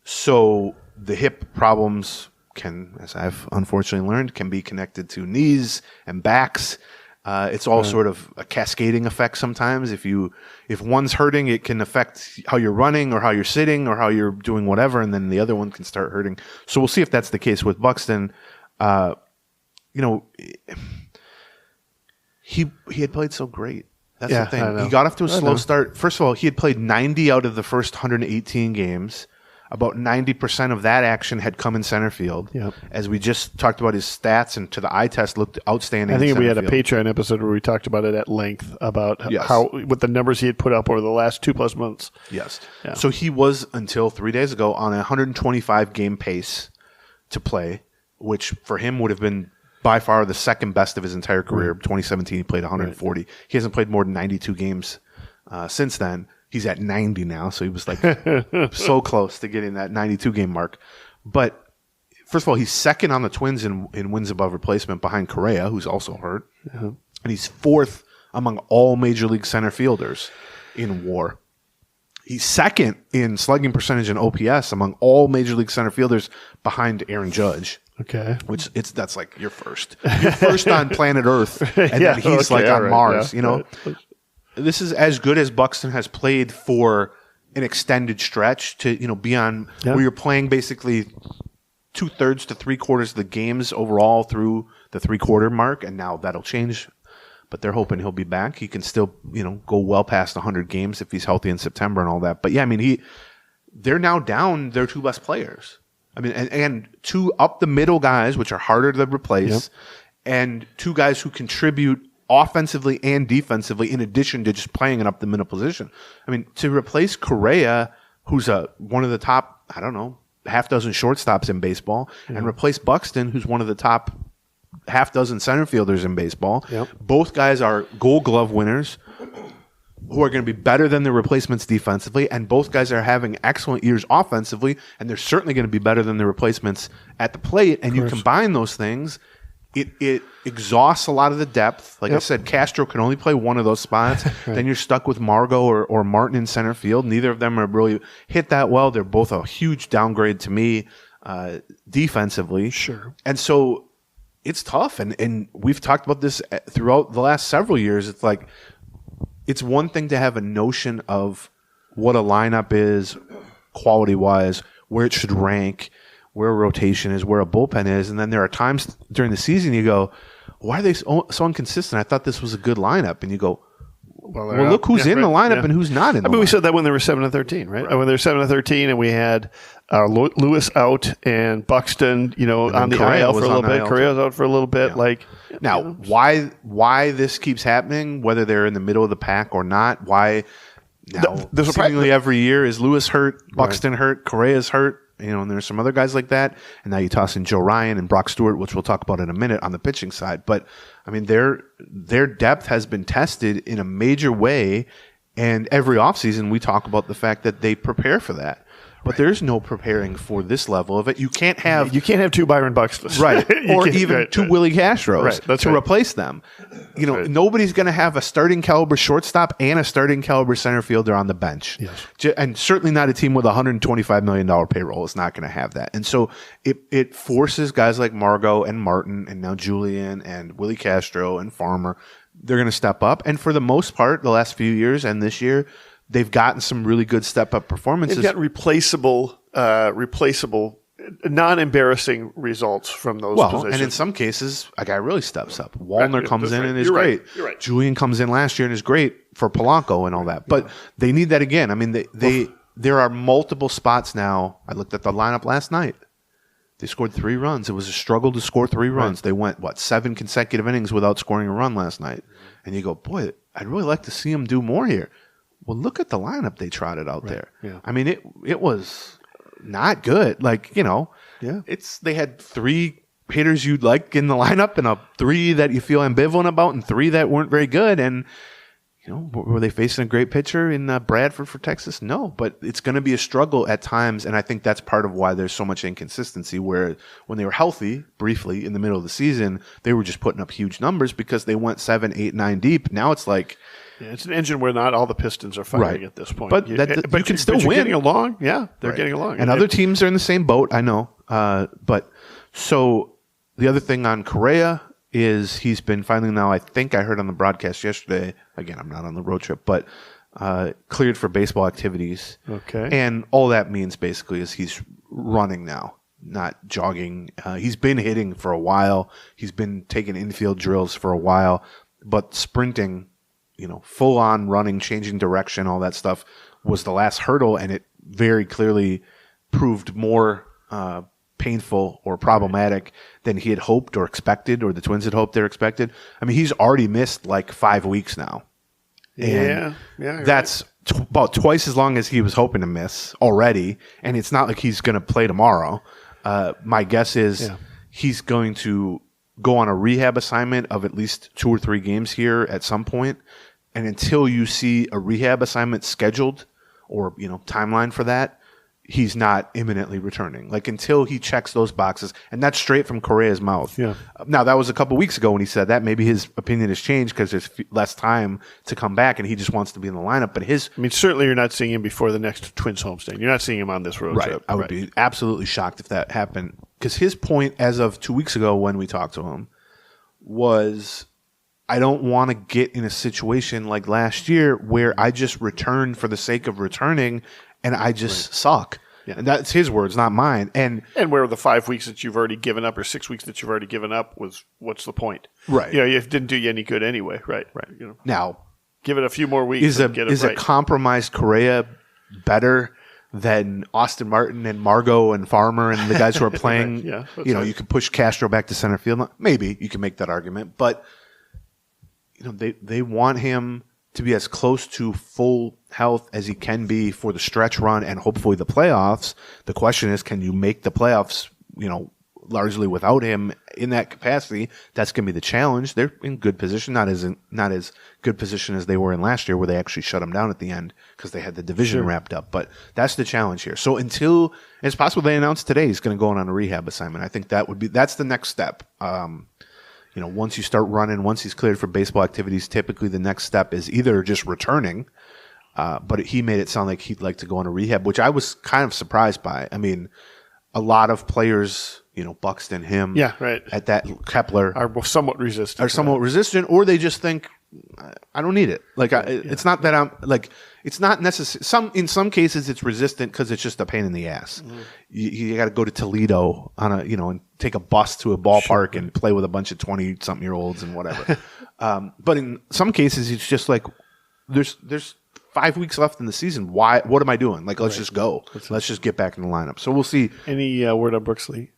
So the hip problems can, as I've unfortunately learned, can be connected to knees and backs. It's all sort of a cascading effect sometimes. If one's hurting, it can affect how you're running or how you're sitting or how you're doing whatever, and then the other one can start hurting. So we'll see if that's the case with Buxton. He had played so great. That's the thing. He got off to a slow start. First of all, he had played 90 out of the first 118 games. About 90% of that action had come in center field. Yep. As we just talked about his stats, and to the eye test looked outstanding. I think we had a Patreon episode where we talked about it at length about how with the numbers he had put up over the last 2+ months. Yes. Yeah. So he was, until 3 days ago, on a 125 game pace to play, which for him would have been by far the second best of his entire career. 2017, he played 140. Right. He hasn't played more than 92 games since then. He's at 90 now, so he was like so close to getting that 92 game mark. But first of all, he's second on the Twins in wins above replacement behind Correa, who's also hurt. Uh-huh. And he's fourth among all major league center fielders in WAR. He's second in slugging percentage and OPS among all major league center fielders behind Aaron Judge. Okay. That's like you're first. You're first on planet Earth, and then he's on Mars, Right. This is as good as Buxton has played for an extended stretch to, be on where you're playing basically 2/3 to 3/4 of the games overall through the 3/4 mark. And now that'll change, but they're hoping he'll be back. He can still, go well past 100 games if he's healthy in September and all that. But they're now down their two best players. I mean, and two up the middle guys, which are harder to replace, and two guys who contribute offensively and defensively, in addition to just playing an up the middle position. I mean, to replace Correa, who's one of the top, half dozen shortstops in baseball, and replace Buxton, who's one of the top half dozen center fielders in baseball. Yep. Both guys are Gold Glove winners who are going to be better than their replacements defensively, and both guys are having excellent years offensively, and they're certainly going to be better than their replacements at the plate. And you combine those things, it exhausts a lot of the depth. Like I said, Castro can only play one of those spots. Right. Then you're stuck with Margot or Martin in center field. Neither of them are really hit that well. They're both a huge downgrade to me defensively. Sure. And so it's tough. And we've talked about this throughout the last several years. It's like, it's one thing to have a notion of what a lineup is quality-wise, where it should rank, where a rotation is, where a bullpen is, and then there are times during the season you go, why are they so inconsistent? I thought this was a good lineup. And you go, well look who's in the lineup and who's not in the lineup. We said that when they were 7-13, right? When they were 7-13 and we had Lewis out and Buxton, on the IL for a little bit. Correa's out for a little bit. Yeah. Now, why this keeps happening, whether they're in the middle of the pack or not, why now seemingly every year is Lewis hurt, Buxton hurt, Correa's hurt, and there's some other guys like that. And now you toss in Joe Ryan and Brock Stewart, which we'll talk about in a minute on the pitching side. But, I mean, their depth has been tested in a major way. And every offseason we talk about the fact that they prepare for that. but there's no preparing for this level of it. You can't have two Byron Buxtons, right, or even two Willie Castros to replace them. Nobody's going to have a starting caliber shortstop and a starting caliber center fielder on the bench. Yes. And certainly not a team with a $125 million payroll is not going to have that. And so it forces guys like Margot and Martin and now Julian and Willie Castro and Farmer. They're going to step up. And for the most part, the last few years and this year, they've gotten some really good step-up performances. They've got replaceable, non-embarrassing results from those positions. And in some cases, a guy really steps up. Wallner comes in and is great. Right. You're right. Julian comes in last year and is great for Polanco and all that. But they need that again. I mean, there are multiple spots now. I looked at the lineup last night. They scored 3 runs. It was a struggle to score 3 runs. Right. They went, 7 consecutive innings without scoring a run last night. And you go, boy, I'd really like to see them do more here. Well, look at the lineup they trotted out there. Yeah. I mean, it was not good. Like, they had 3 hitters you'd like in the lineup and 3 that you feel ambivalent about and 3 that weren't very good. And, were they facing a great pitcher in Bradford for Texas? No, but it's going to be a struggle at times. And I think that's part of why there's so much inconsistency, where when they were healthy, briefly in the middle of the season, they were just putting up huge numbers because they went 7, 8, 9 deep. Now it's like, it's an engine where not all the pistons are firing at this point. But you can still win. Getting along. Yeah, they're getting along. And other teams are in the same boat, I know. So the other thing on Correa is he's been finally now, I think I heard on the broadcast yesterday, again, I'm not on the road trip, but cleared for baseball activities. Okay. And all that means basically is he's running now, not jogging. He's been hitting for a while. He's been taking infield drills for a while, but sprinting, full on running, changing direction, all that stuff was the last hurdle, and it very clearly proved more painful or problematic than he had hoped or expected, or the Twins had hoped or expected. I mean, he's already missed like 5 weeks now. Yeah. That's about twice as long as he was hoping to miss already, and it's not like he's going to play tomorrow. My guess is he's going to go on a rehab assignment of at least 2 or 3 games here at some point, and until you see a rehab assignment scheduled or timeline for that, he's not imminently returning. Like, until he checks those boxes, and that's straight from Correa's mouth. Yeah. Now, that was a couple weeks ago when he said that. Maybe his opinion has changed because there's less time to come back, and he just wants to be in the lineup. But certainly you're not seeing him before the next Twins homestand. You're not seeing him on this road trip. I would be absolutely shocked if that happened, because his point as of 2 weeks ago when we talked to him was, I don't want to get in a situation like last year where I just return for the sake of returning and I just suck. Yeah. And that's his words, not mine. And where the 5 weeks that you've already given up or 6 weeks that you've already given up was, what's the point? Right. It didn't do you any good anyway. Right. Now, give it a few more weeks. Is a compromised Correa better than Austin Martin and Margot and Farmer and the guys who are playing? You could push Castro back to center field. Maybe you can make that argument, but they want him to be as close to full health as he can be for the stretch run and hopefully the playoffs. The question is, can you make the playoffs, largely without him in that capacity? That's going to be the challenge. They're in good position, not as good position as they were in last year, where they actually shut him down at the end because they had the division wrapped up. But that's the challenge here. So until it's possible they announced today he's going to go on a rehab assignment, I think that's the next step. Once you start running, once he's cleared for baseball activities, typically the next step is either just returning, but he made it sound like he'd like to go on a rehab, which I was kind of surprised by. I mean, a lot of players, Buxton, him, at that Kepler, are somewhat resistant. Or they just think, I don't need it. Like, it's not that I'm like, it's not necessary. In some cases, it's resistant because it's just a pain in the ass. Mm. You got to go to Toledo on and take a bus to a ballpark and play with a bunch of 20-something-year-olds and whatever. But in some cases, it's just like there's 5 weeks left in the season. What am I doing? Like, let's just go. Let's just get back in the lineup. So we'll see. Any word on Brooksley?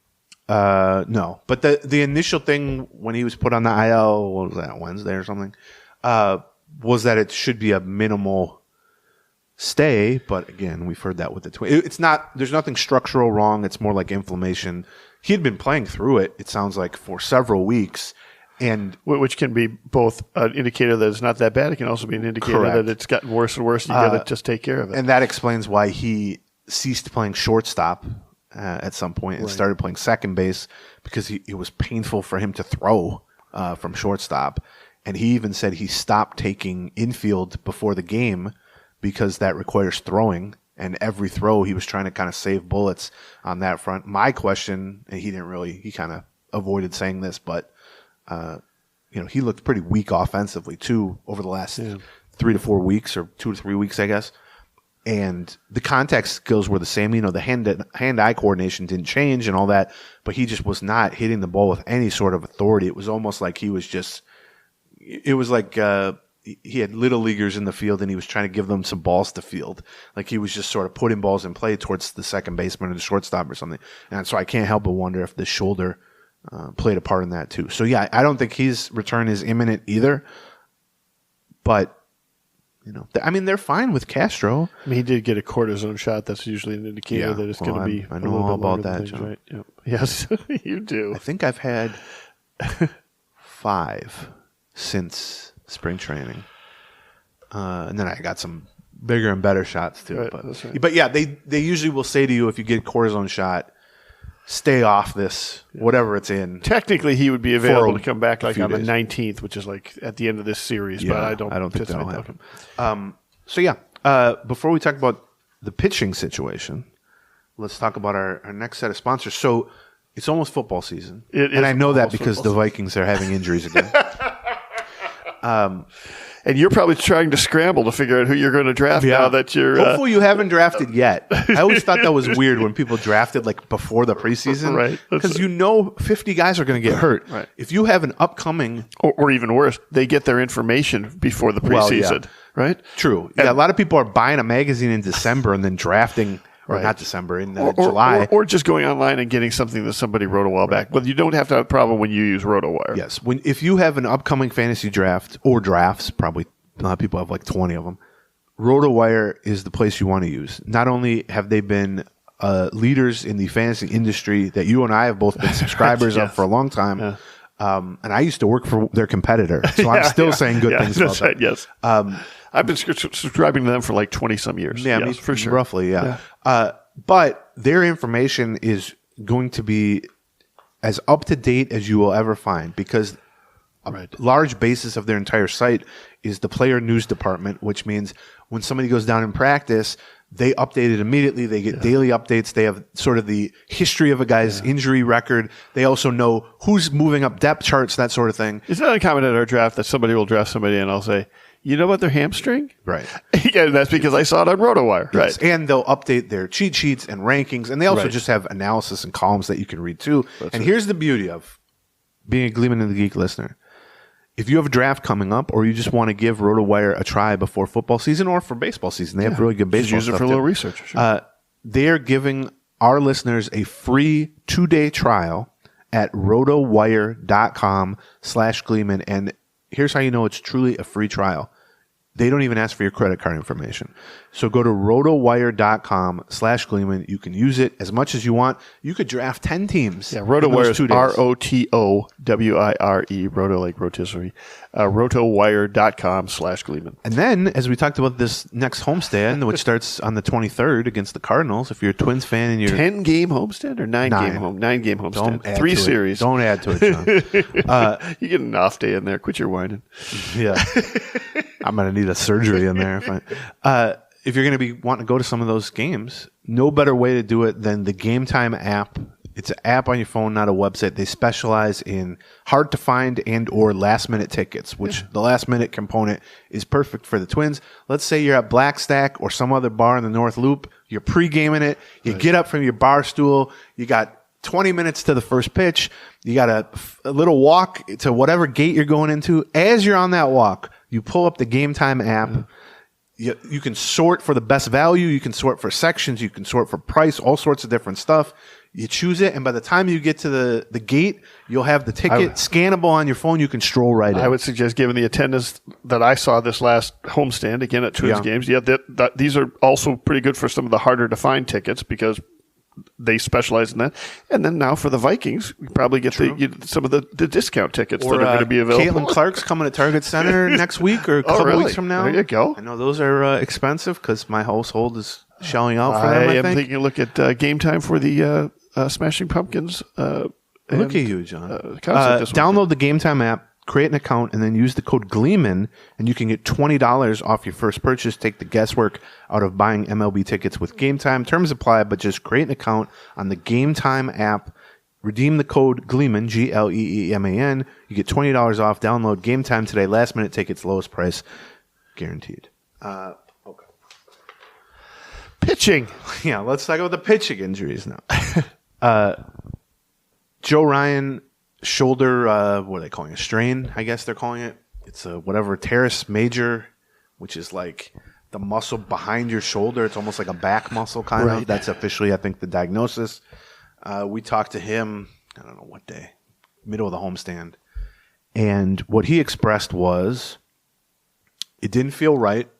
No. But the initial thing when he was put on the IL, what was that, Wednesday or something, was that it should be a minimal stay. But again, we've heard that with the Twins. It's not. There's nothing structural wrong. It's more like inflammation. He had been playing through it, it sounds like, for several weeks. And which can be both an indicator that it's not that bad. It can also be an indicator that it's gotten worse and worse. You got to just take care of it. And that explains why he ceased playing shortstop at some point and started playing second base because it was painful for him to throw from shortstop. And he even said he stopped taking infield before the game because that requires throwing. And every throw, he was trying to kind of save bullets on that front. My question, and he kind of avoided saying this, but he looked pretty weak offensively too over the last 3 to 4 weeks or 2 to 3 weeks, I guess. And the contact skills were the same. The hand-eye coordination didn't change and all that, but he just was not hitting the ball with any sort of authority. It was almost like he was just – it was like he had little leaguers in the field and he was trying to give them some balls to field. Like he was just sort of putting balls in play towards the second baseman or the shortstop or something. And so I can't help but wonder if the shoulder played a part in that too. So, yeah, I don't think his return is imminent either. But – they're fine with Castro. He did get a cortisone shot. That's usually an indicator that it's going to be. I know all about that, John. Right? Yep. Yes, you do. I think I've had 5 since spring training, and then I got some bigger and better shots too. Right, but yeah, they usually will say to you if you get a cortisone shot, stay off this, whatever it's in. Technically, he would be available to come back like on the 19th, which is like at the end of this series. Yeah, but I don't think that'll happen. Before we talk about the pitching situation, let's talk about our next set of sponsors. So it's almost football season, and I know that because the Vikings are having injuries again. And you're probably trying to scramble to figure out who you're going to draft now that you're... Hopefully you haven't drafted yet. I always thought that was weird when people drafted like before the preseason. Right. Because 50 guys are going to get hurt. Right. If you have an upcoming... Or even worse, they get their information before the preseason. Right? True. Yeah, a lot of people are buying a magazine in December and then drafting... Or not December, in July. Or just going online and getting something that somebody wrote a while back. But you don't have to have a problem when you use RotoWire. Yes. If you have an upcoming fantasy draft or drafts, probably a lot of people have like 20 of them, RotoWire is the place you want to use. Not only have they been leaders in the fantasy industry that you and I have both been subscribers of for a long time, and I used to work for their competitor, so I'm still saying good things about them. Yes. I've been subscribing to them for like 20-some years. Yeah, yes, for sure. Roughly, yeah. But their information is going to be as up-to-date as you will ever find because a large basis of their entire site is the player news department, which means when somebody goes down in practice, they update it immediately. They get daily updates. They have sort of the history of a guy's injury record. They also know who's moving up depth charts, that sort of thing. It's not uncommon at our draft that somebody will draft somebody and I'll say, you know about their hamstring? Right. Yeah, that's because I saw it on RotoWire. Yes. Right. And they'll update their cheat sheets and rankings. And they also just have analysis and columns that you can read too. Here's the beauty of being a Gleeman and the Geek listener. If you have a draft coming up or you just want to give RotoWire a try before football season or for baseball season, they have really good baseball stuff. Use it for a too. little research. Sure. They're giving our listeners a free 2-day trial at rotowire.com/Gleeman. And here's how you know it's truly a free trial. They don't even ask for your credit card information. So go to rotowire.com/Gleeman. You can use it as much as you want. You could draft 10 teams. Yeah, RotoWire is ROTOWIRE, Roto like rotisserie. Rotowire.com/Gleeman. And then, as we talked about this next homestand, which starts on the 23rd against the Cardinals, if you're a Twins fan and you're 10-game homestand or 9-game home? 9-game homestand. Don't add 3 to series. Don't add to it, John. You get an off day in there. Quit your whining. Yeah. I'm going to need a surgery in there. If you're going to be wanting to go to some of those games, no better way to do it than the Game Time app. It's an app on your phone, not a website. They specialize in hard to find and or last minute tickets, which the last minute component is perfect for the Twins. Let's say you're at Black Stack or some other bar in the North Loop. You're pre-gaming it. You get up from your bar stool. You got 20 minutes to the first pitch. You got a little walk to whatever gate you're going into. As you're on that walk, you pull up the Game Time app. You can sort for the best value. You can sort for sections. You can sort for price, all sorts of different stuff. You choose it, and by the time you get to the gate, you'll have the ticket scannable on your phone. You can stroll right in. I would suggest, given the attendance that I saw this last homestand, again at Twins games, these are also pretty good for some of the harder to find tickets because they specialize in that. And then now for the Vikings, we probably get some of the discount tickets that are going to be available. Caitlin Clark's coming to Target Center next week or a couple weeks from now. There you go. I know those are expensive because my household is shelling out for them, I am think. taking a look at game time for the Smashing Pumpkins. Look at you, John. Concert Download the Game Time app, create an account, and then use the code Gleeman, and you can get $20 off your first purchase. Take the guesswork out of buying MLB tickets with Game Time. Terms apply, but just create an account on the Game Time app. Redeem the code Gleeman, Gleeman. You get $20 off. Download Game Time today. Last minute tickets, lowest price, guaranteed. Okay. Pitching. Yeah, let's talk about the pitching injuries now. Joe Ryan, shoulder, what are they calling it? A strain, I guess they're calling it. It's a whatever, teres major, which is like the muscle behind your shoulder. It's almost like a back muscle kind of. That's officially, I think, the diagnosis. We talked to him, I don't know what day, middle of the homestand. And what he expressed was it didn't feel right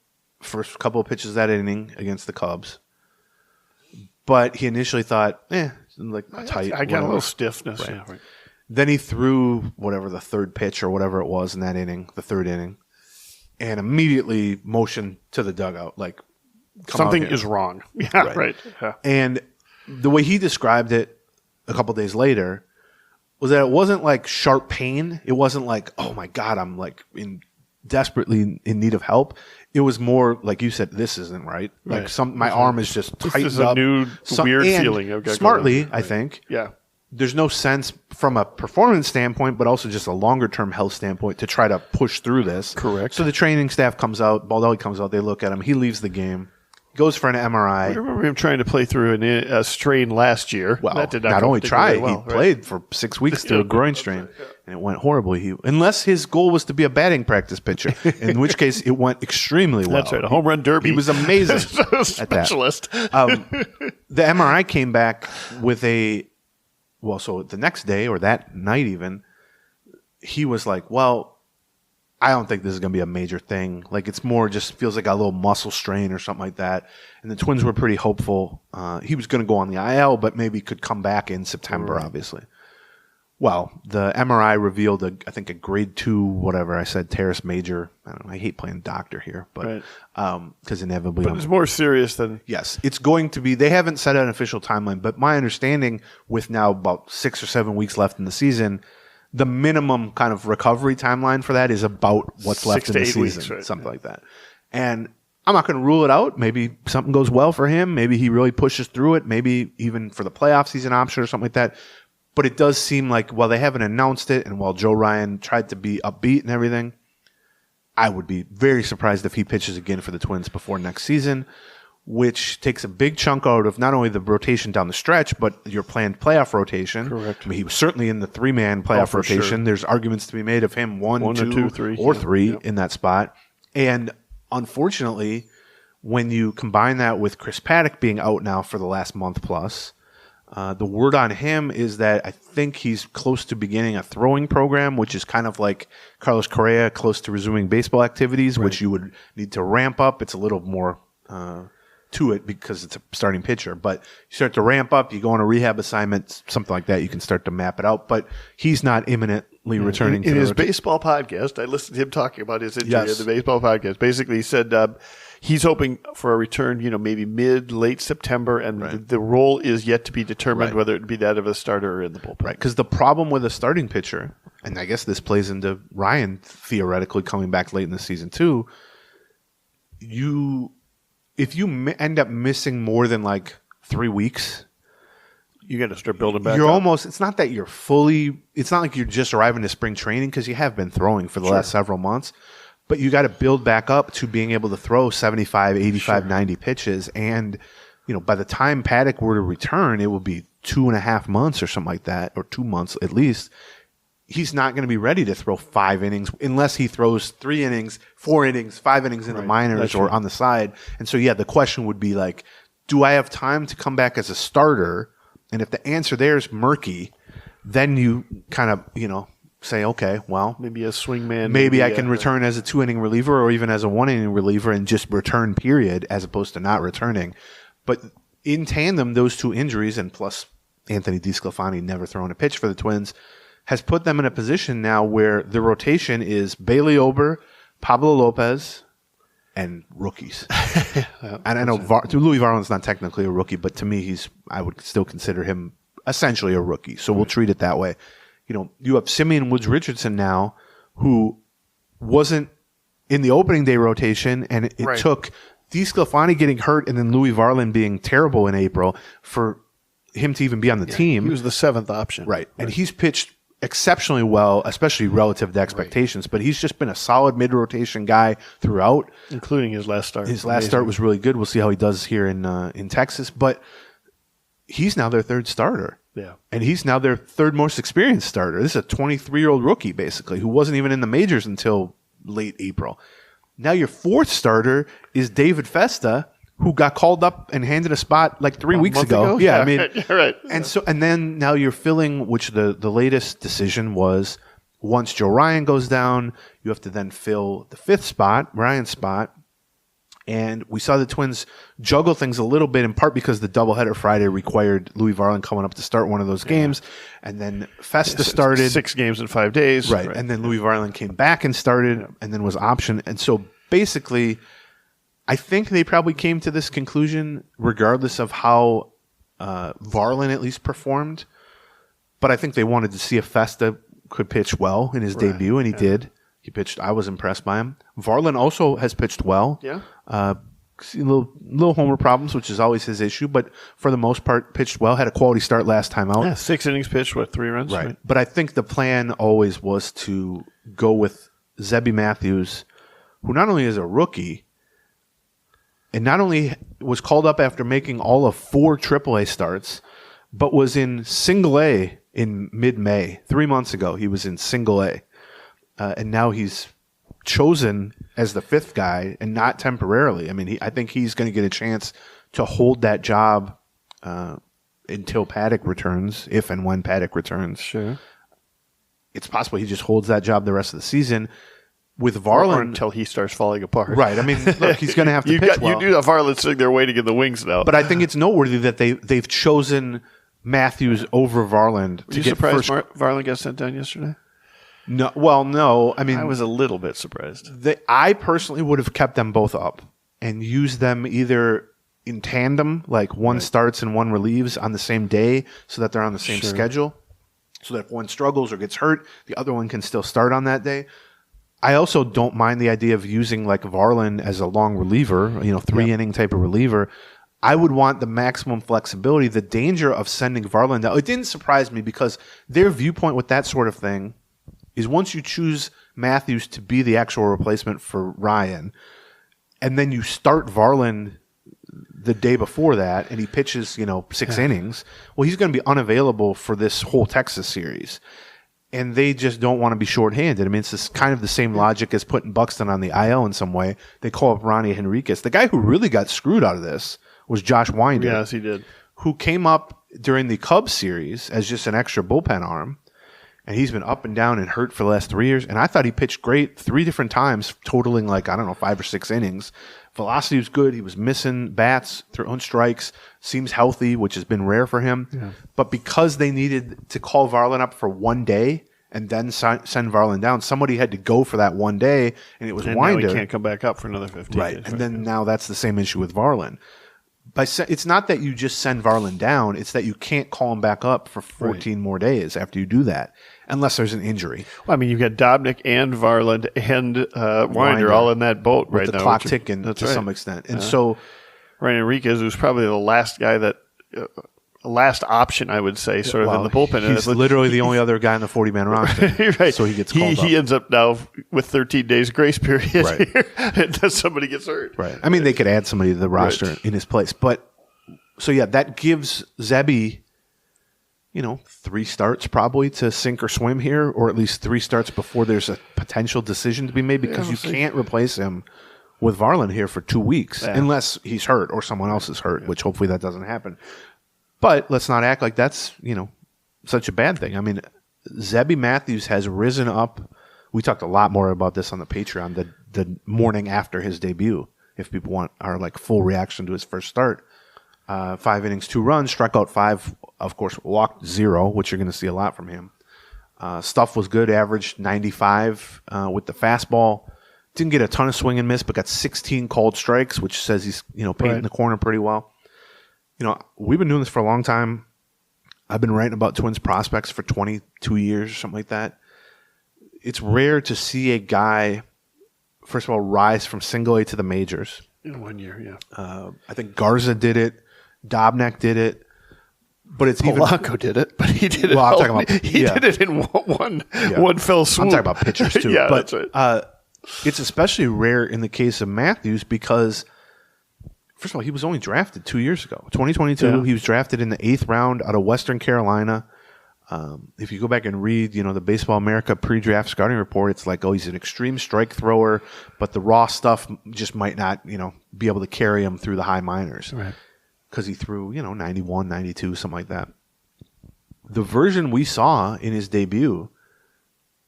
first couple of pitches that inning against the Cubs. But he initially thought, like tight. I got a little stiffness. Right. Yeah, right. Then he threw whatever the third pitch or whatever it was in that inning, the third inning, and immediately motioned to the dugout like something is wrong. Yeah, right. Yeah. And the way he described it a couple days later was that it wasn't like sharp pain. It wasn't like, oh my God, I'm like desperately in need of help. It was more like you said, this isn't right. Like my arm is just tightened this is a new weird feeling. I've got smartly, I think. Yeah. There's no sense from a performance standpoint, but also just a longer-term health standpoint to try to push through this. Correct. So the training staff comes out, Baldelli comes out, they look at him, he leaves the game, goes for an MRI. I remember him trying to play through a strain last year. Well, that did not only try, well, he played for 6 weeks through a groin strain, and it went horribly. Unless his goal was to be a batting practice pitcher, in which case it went extremely well. That's right, a home run derby. He was amazing Specialist. at that. The MRI came back with so the next day or that night even, he was like, well, I don't think this is going to be a major thing. Like, it's more just feels like a little muscle strain or something like that. And the Twins were pretty hopeful. He was going to go on the IL, but maybe could come back in September, obviously. Well, the MRI revealed, I think, a grade 2, whatever I said, teres major. I don't know. I hate playing doctor here, but because inevitably. But it's more serious than. Yes, it's going to be. They haven't set an official timeline, but my understanding, with now about 6 or 7 weeks left in the season, the minimum kind of recovery timeline for that is about what's left in the season, weeks, something like that. And I'm not going to rule it out. Maybe something goes well for him. Maybe he really pushes through it. Maybe even for the playoffs he's an option or something like that. But it does seem like, while they haven't announced it, and while Joe Ryan tried to be upbeat and everything, I would be very surprised if he pitches again for the Twins before next season, which takes a big chunk out of not only the rotation down the stretch, but your planned playoff rotation. Correct. I mean, he was certainly in the 3-man playoff rotation. Sure. There's arguments to be made of him one, two, 3, or 3 in that spot. And unfortunately, when you combine that with Chris Paddock being out now for the last month plus, the word on him is that I think he's close to beginning a throwing program, which is kind of like Carlos Correa, close to resuming baseball activities, which you would need to ramp up. It's a little more to it because it's a starting pitcher. But you start to ramp up, you go on a rehab assignment, something like that, you can start to map it out. But he's not imminently returning in his baseball podcast. I listened to him talking about his injury in the baseball podcast. Basically, he said he's hoping for a return, maybe late September, and the role is yet to be determined, whether it be that of a starter or in the bullpen. Right, because the problem with a starting pitcher, and I guess this plays into Ryan theoretically coming back late in the season too, if you end up missing more than like 3 weeks, you got to start building back. You're almost. It's not that you're fully. It's not like you're just arriving to spring training, because you have been throwing for the last several months. But you got to build back up to being able to throw 75, 85, 90 pitches. And, by the time Paddock were to return, it will be 2.5 months or something like that, or 2 months at least. He's not going to be ready to throw 5 innings unless he throws 3 innings, 4 innings, 5 innings in the minors or on the side. And so, the question would be like, do I have time to come back as a starter? And if the answer there is murky, then you kind of, say, okay, well, maybe a swingman. Maybe I can return as a 2-inning reliever or even as a 1-inning reliever and just return, period, as opposed to not returning. But in tandem, those 2 injuries, and plus Anthony DeSclafani never throwing a pitch for the Twins, has put them in a position now where the rotation is Bailey Ober, Pablo Lopez, and rookies. And I know Louis Varland's not technically a rookie, but to me, I would still consider him essentially a rookie. So we'll treat it that way. You have Simeon Woods-Richardson now, who wasn't in the opening day rotation, and it took DeSclafani getting hurt and then Louis Varland being terrible in April for him to even be on the team. He was the seventh option. Right. And he's pitched exceptionally well, especially relative to expectations, but he's just been a solid mid-rotation guy throughout. Including his last start. His last start was really good. We'll see how he does here in Texas. But he's now their third starter. Yeah. And he's now their third most experienced starter. This is a 23-year-old rookie, basically, who wasn't even in the majors until late April. Now your fourth starter is David Festa, who got called up and handed a spot like 3 weeks ago. Yeah, I mean, right. And then now you're filling, which the latest decision was, once Joe Ryan goes down, you have to then fill the fifth spot, Ryan's spot. And we saw the Twins juggle things a little bit, in part because the doubleheader Friday required Louis Varland coming up to start one of those games. And then Festa started. 6 games in 5 days. Right. And then Louis Varland came back and started and then was optioned. And so basically, I think they probably came to this conclusion regardless of how Varland at least performed. But I think they wanted to see if Festa could pitch well in his debut, and he did. He pitched. I was impressed by him. Varland also has pitched well. Yeah. Little homer problems, which is always his issue, but for the most part, pitched well. Had a quality start last time out. Yeah, 6 innings pitched, 3 runs? Right. But I think the plan always was to go with Zebby Matthews, who not only is a rookie, and not only was called up after making all of 4 AAA starts, but was in single A in mid-May. 3 months ago, he was in single A. And now he's chosen as the 5th guy, and not temporarily. I mean, I think he's going to get a chance to hold that job until Paddock returns, if and when Paddock returns. Sure. It's possible he just holds that job the rest of the season. With Varland, or until he starts falling apart. Right. I mean, look, he's going to have to pitch well. You do have Varland sitting there waiting in the wings now. But I think it's noteworthy that they've chosen Matthews over Varland. Were you surprised Varland got sent down yesterday? No. Well, no. I mean, I was a little bit surprised. I personally would have kept them both up and used them either in tandem, like one starts and one relieves on the same day, so that they're on the same schedule, so that if one struggles or gets hurt, the other one can still start on that day. I also don't mind the idea of using like Varland as a long reliever, 3-inning type of reliever. I would want the maximum flexibility. The danger of sending Varland out, it didn't surprise me because their viewpoint with that sort of thing is once you choose Matthews to be the actual replacement for Ryan, and then you start Varland the day before that, and he pitches, 6 innings, well, he's going to be unavailable for this whole Texas series. And they just don't want to be shorthanded. I mean, it's this kind of the same logic as putting Buxton on the IL in some way. They call up Ronnie Henriquez. The guy who really got screwed out of this was Josh Winder. Yes, he did. Who came up during the Cubs series as just an extra bullpen arm. And he's been up and down and hurt for the last 3 years. And I thought he pitched great 3 different times, totaling 5 or 6 innings. Velocity was good. He was missing bats, throwing strikes, seems healthy, which has been rare for him. Yeah. But because they needed to call Varland up for one day and then send Varland down, somebody had to go for that one day, and it was Winder. Now he can't come back up for another 15 right. days. And then now that's the same issue with Varland. It's not that you just send Varland down. It's that you can't call him back up for 14 more days after you do that, unless there's an injury. Well, I mean, you've got Dobnik and Varland and Winder all in that boat right now. With the clock ticking to some extent. And so Ryan Enriquez was probably the last guy that last option, I would say, sort of in the bullpen. He's literally the only other guy in the 40-man roster. Right. So he gets called up. He ends up now with 13 days grace period here, until somebody gets hurt. Right. I mean, they could add somebody to the roster in his place. But, so yeah, that gives Zebby, 3 starts probably to sink or swim here, or at least 3 starts before there's a potential decision to be made, because you can't replace him with Varland here for 2 weeks unless he's hurt or someone else is hurt, which hopefully that doesn't happen. But let's not act like that's, such a bad thing. I mean, Zebby Matthews has risen up. We talked a lot more about this on the Patreon the morning after his debut, if people want our full reaction to his first start. 5 innings, 2 runs, struck out 5, of course, walked 0, which you're going to see a lot from him. Stuff was good, averaged 95 with the fastball. Didn't get a ton of swing and miss, but got 16 called strikes, which says he's painting the corner pretty well. We've been doing this for a long time. I've been writing about Twins prospects for 22 years or something like that. It's rare to see a guy, first of all, rise from single A to the majors. In 1 year, yeah. I think Garza did it. Dobnak did it. But it's Polanco did it, but he did it. Well, I'm talking about he did it in one fell swoop. I'm talking about pitchers too. Yeah, but that's right. It's especially rare in the case of Matthews because, first of all, he was only drafted 2 years ago. 2022, Yeah. he was drafted in the 8th round out of Western Carolina. If you go back and read, the Baseball America pre-draft scouting report, it's like, he's an extreme strike thrower, but the raw stuff just might not, be able to carry him through the high minors. Right. Because he threw, 91, 92, something like that. The version we saw in his debut,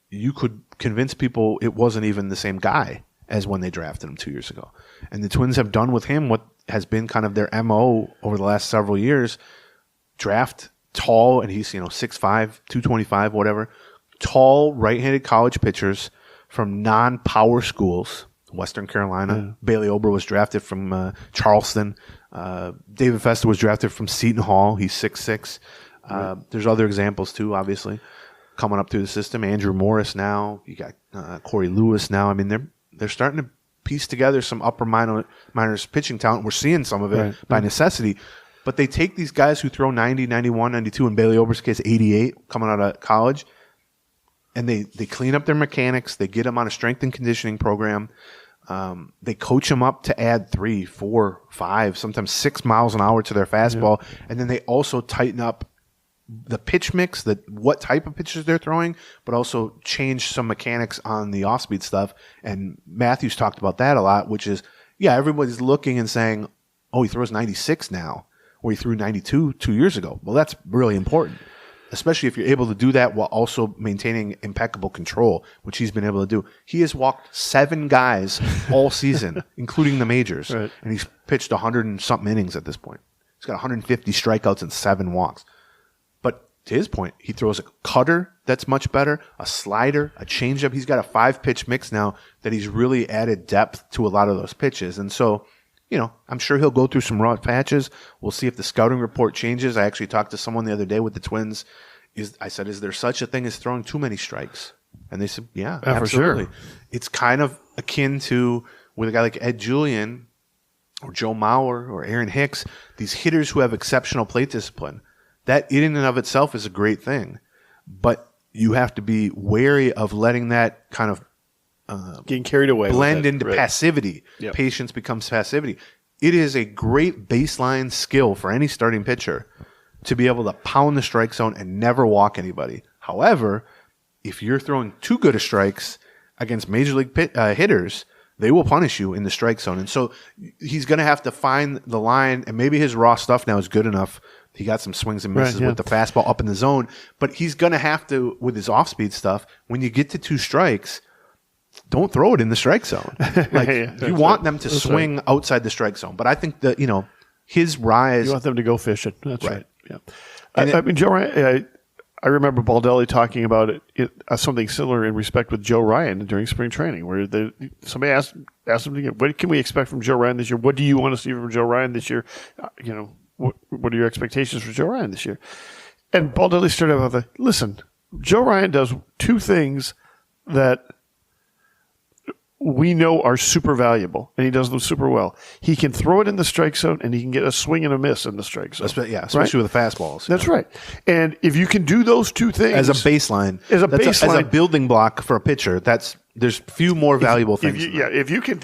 you could convince people it wasn't even the same guy as when they drafted him 2 years ago. And the Twins have done with him what has been kind of their MO over the last several years. Draft tall, and he's 6'5", 225, whatever. Tall right-handed college pitchers from non-power schools. Western Carolina. Yeah. Bailey Ober was drafted from Charleston. David Festa was drafted from Seton Hall. He's 6'6". There's other examples too, obviously, coming up through the system. Andrew Morris now. You got Corey Lewis now. I mean, they're starting to piece together some upper minors pitching talent. We're seeing some of it by necessity. But they take these guys who throw 90, 91, 92, in Bailey Ober's case, 88 coming out of college, and they clean up their mechanics. They get them on a strength and conditioning program. They coach them up to add 3, 4, 5, sometimes 6 miles an hour to their fastball. Yeah. And then they also tighten up the pitch mix, what type of pitches they're throwing, but also change some mechanics on the off-speed stuff. And Matthews talked about that a lot, which is, everybody's looking and saying, he throws 96 now, or he threw 92 2 years ago. Well, that's really important, especially if you're able to do that while also maintaining impeccable control, which he's been able to do. He has walked 7 guys all season, including the majors, and he's pitched 100 and something innings at this point. He's got 150 strikeouts and 7 walks. But to his point, he throws a cutter that's much better, a slider, a changeup. He's got a 5-pitch mix now that he's really added depth to a lot of those pitches. And so, I'm sure he'll go through some raw patches. We'll see if the scouting report changes. I actually talked to someone the other day with the Twins. I said, is there such a thing as throwing too many strikes? And they said, yeah, absolutely. For sure. It's kind of akin to with a guy like Ed Julian or Joe Mauer or Aaron Hicks, these hitters who have exceptional plate discipline. That in and of itself is a great thing. But you have to be wary of letting that kind of getting carried away, blend into passivity. Yep. Patience becomes passivity. It is a great baseline skill for any starting pitcher to be able to pound the strike zone and never walk anybody. However, if you're throwing too good of strikes against major league hitters, they will punish you in the strike zone. And so he's going to have to find the line, and maybe his raw stuff now is good enough. He got some swings and misses with the fastball up in the zone, but he's going to have to, with his off-speed stuff, when you get to 2 strikes, don't throw it in the strike zone. Like you want them to swing outside the strike zone. But I think that, his rise. You want them to go fishing. That's right. Yeah. I mean, Joe Ryan, I remember Baldelli talking about something similar in respect with Joe Ryan during spring training, where somebody asked him, what can we expect from Joe Ryan this year? What do you want to see from Joe Ryan this year? What are your expectations for Joe Ryan this year? And Baldelli started out with listen, Joe Ryan does 2 things that we know are super valuable, and he does them super well. He can throw it in the strike zone, and he can get a swing and a miss in the strike zone. Especially with the fastballs. That's right. And if you can do those 2 things as a baseline, as a building block for a pitcher, there's few more valuable things. If you can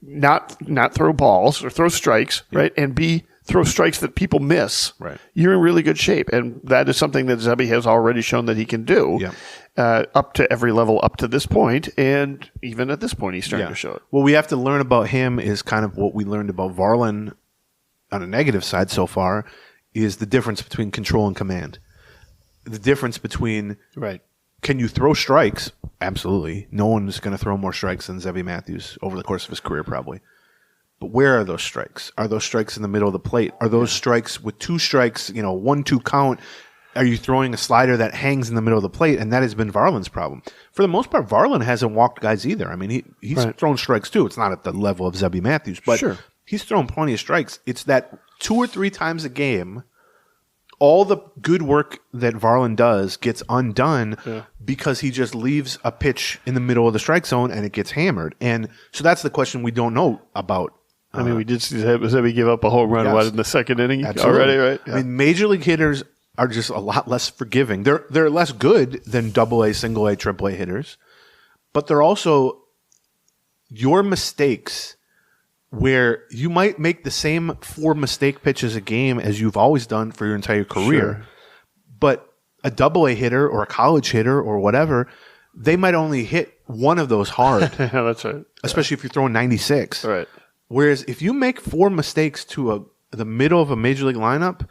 not throw balls or throw strikes, right, and B, throw strikes that people miss, you're in really good shape. And that is something that Zebby has already shown that he can do up to every level up to this point. And even at this point, he's starting to show it. What we have to learn about him is kind of what we learned about Varland on a negative side so far is the difference between control and command. The difference between can you throw strikes? Absolutely. No one is going to throw more strikes than Zebby Matthews over the course of his career probably. But where are those strikes? Are those strikes in the middle of the plate? Are those strikes with 2 strikes, 1-2 count? are you throwing a slider that hangs in the middle of the plate? And that has been Varland's problem. For the most part, Varland hasn't walked guys either. I mean, he's thrown strikes too. It's not at the level of Zebby Matthews, but he's thrown plenty of strikes. It's that 2 or 3 times a game, all the good work that Varland does gets undone because he just leaves a pitch in the middle of the strike zone and it gets hammered. And so that's the question we don't know about. I mean, we did see Zebby give up a home run in the second inning already, right? Yeah. I mean, major league hitters are just a lot less forgiving. They're less good than AA, single A, triple A hitters, but they're also your mistakes where you might make the same 4 mistake pitches a game as you've always done for your entire career, but a AA hitter or a college hitter or whatever, they might only hit one of those hard. Yeah, that's right. Especially if you're throwing 96. Right. Whereas if you make 4 mistakes to the middle of a major league lineup,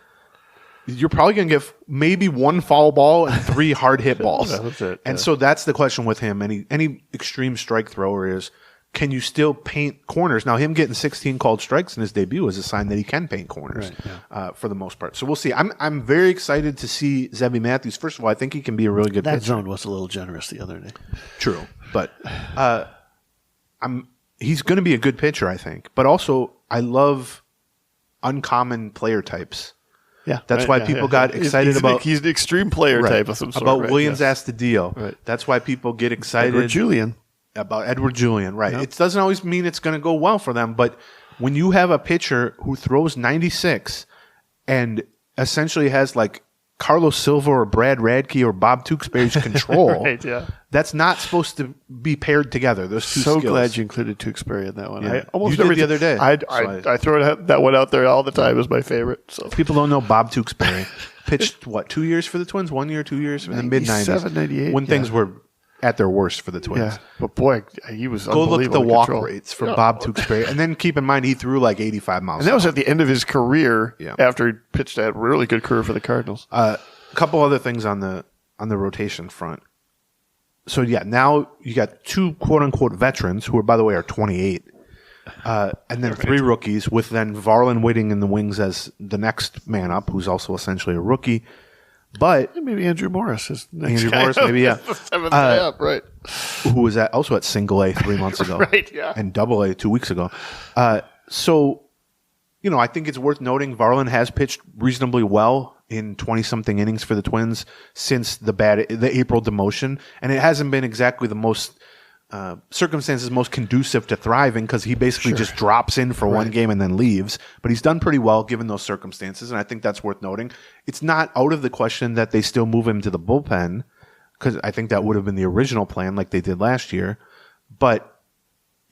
you're probably going to get maybe 1 foul ball and 3 hard hit balls. That's it. And so that's the question with him. Any extreme strike thrower is, can you still paint corners? Now, him getting 16 called strikes in his debut is a sign that he can paint corners for the most part. So we'll see. I'm very excited to see Zebby Matthews. First of all, I think he can be a really good pitcher. That zone was a little generous the other day. True. But he's going to be a good pitcher, I think. But also, I love uncommon player types. Yeah, that's why people got excited about. He's the extreme player type of some sort. About Williams Astudillo. Right. That's why people get excited. About Edward Julian, right. Yep. It doesn't always mean it's going to go well for them, but when you have a pitcher who throws 96 and essentially has like Carlos Silva or Brad Radke or Bob Tewksbury's control, that's not supposed to be paired together, those two skills. So glad you included Tewksbury in that one. Yeah. You did the other day. I throw that one out there all the time as my favorite. So. People don't know Bob Tewksbury. Pitched, 2 years for the Twins? 1 year, 2 years? In the mid-90s. 98. When things were at their worst for the Twins. Yeah, but boy, he was Go unbelievable. look at the walk rates for Bob Tewksbury, and then keep in mind he threw like 85 miles. And that was at the end of his career after he pitched that really good career for the Cardinals. A couple other things on the rotation front. So now you got 2 quote unquote veterans who are, by the way, are 28, and then 3 rookies with then Varland waiting in the wings as the next man up, who's also essentially a rookie. But maybe Andrew Morris is next Andrew guy. Morris, maybe seventh guy up, right? Who was also at single A 3 months ago, right? Yeah, and double A 2 weeks ago. So, I think it's worth noting Varland has pitched reasonably well in 20-something innings for the Twins since the April demotion, and it hasn't been exactly the most circumstances most conducive to thriving because he basically just drops in for one game and then leaves. But he's done pretty well given those circumstances, and I think that's worth noting. It's not out of the question that they still move him to the bullpen because I think that would have been the original plan like they did last year. But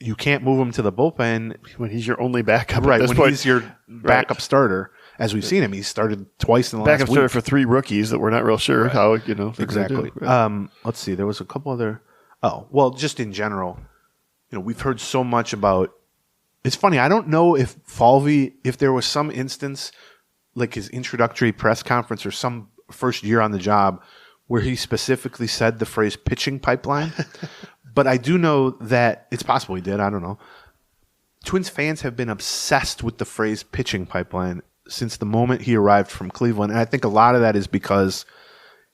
you can't move him to the bullpen when he's your only backup. Right, at this when point. he's your backup starter. As we've seen him, he's started twice in the last backup week. starter for 3 rookies that we're not real sure how exactly. Let's see. There was a couple other. Oh, well, just in general, we've heard so much about. It's funny. I don't know if Falvey, if there was some instance, like his introductory press conference or some first year on the job, where he specifically said the phrase pitching pipeline. But I do know that it's possible he did. I don't know. Twins fans have been obsessed with the phrase pitching pipeline since the moment he arrived from Cleveland. And I think a lot of that is because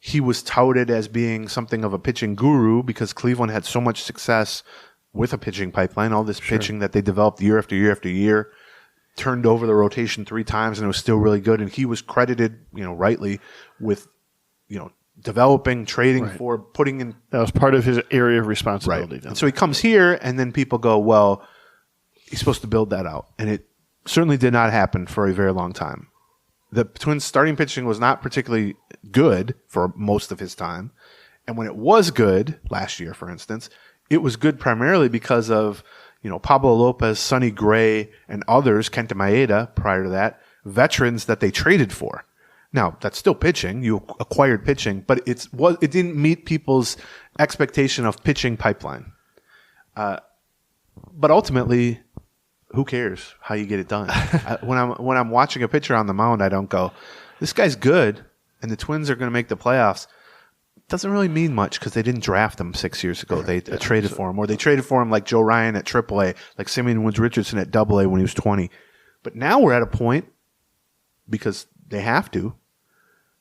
he was touted as being something of a pitching guru because Cleveland had so much success with a pitching pipeline, all this pitching that they developed year after year after year, turned over the rotation 3 times and it was still really good. And he was credited, rightly with, developing, trading for, putting in. That was part of his area of responsibility. Right. And so he comes here and then people go, well, he's supposed to build that out. And it certainly did not happen for a very long time. The Twins' starting pitching was not particularly good for most of his time. And when it was good, last year, for instance, it was good primarily because of, Pablo Lopez, Sonny Gray, and others, Kenta Maeda, prior to that, veterans that they traded for. Now, that's still pitching. You acquired pitching, but it didn't meet people's expectation of pitching pipeline. But ultimately, who cares how you get it done? When I'm watching a pitcher on the mound, I don't go, this guy's good, and the Twins are going to make the playoffs. It doesn't really mean much because they didn't draft him 6 years ago. They traded for him, or they traded for him like Joe Ryan at AAA, like Simeon Woods Richardson at AA when he was 20. But now we're at a point, because they have to,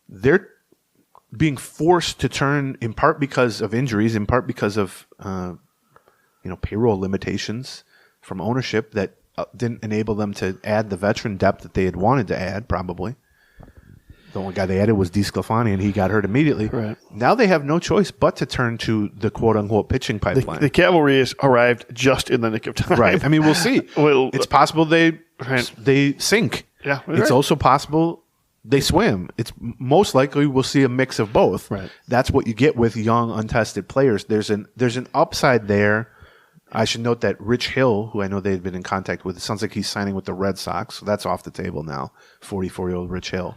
they're being forced to turn in part because of injuries, in part because of payroll limitations from ownership that didn't enable them to add the veteran depth that they had wanted to add. Probably the only guy they added was DeSclafani, and he got hurt immediately. Right. Now they have no choice but to turn to the quote unquote pitching pipeline. The cavalry has arrived just in the nick of time. Right. I mean, we'll see. It's possible they sink. Yeah, it's also possible they swim. It's most likely we'll see a mix of both. Right. That's what you get with young, untested players. There's an upside there. I should note that Rich Hill, who I know they've been in contact with, it sounds like he's signing with the Red Sox. So that's off the table now. 44-year-old Rich Hill.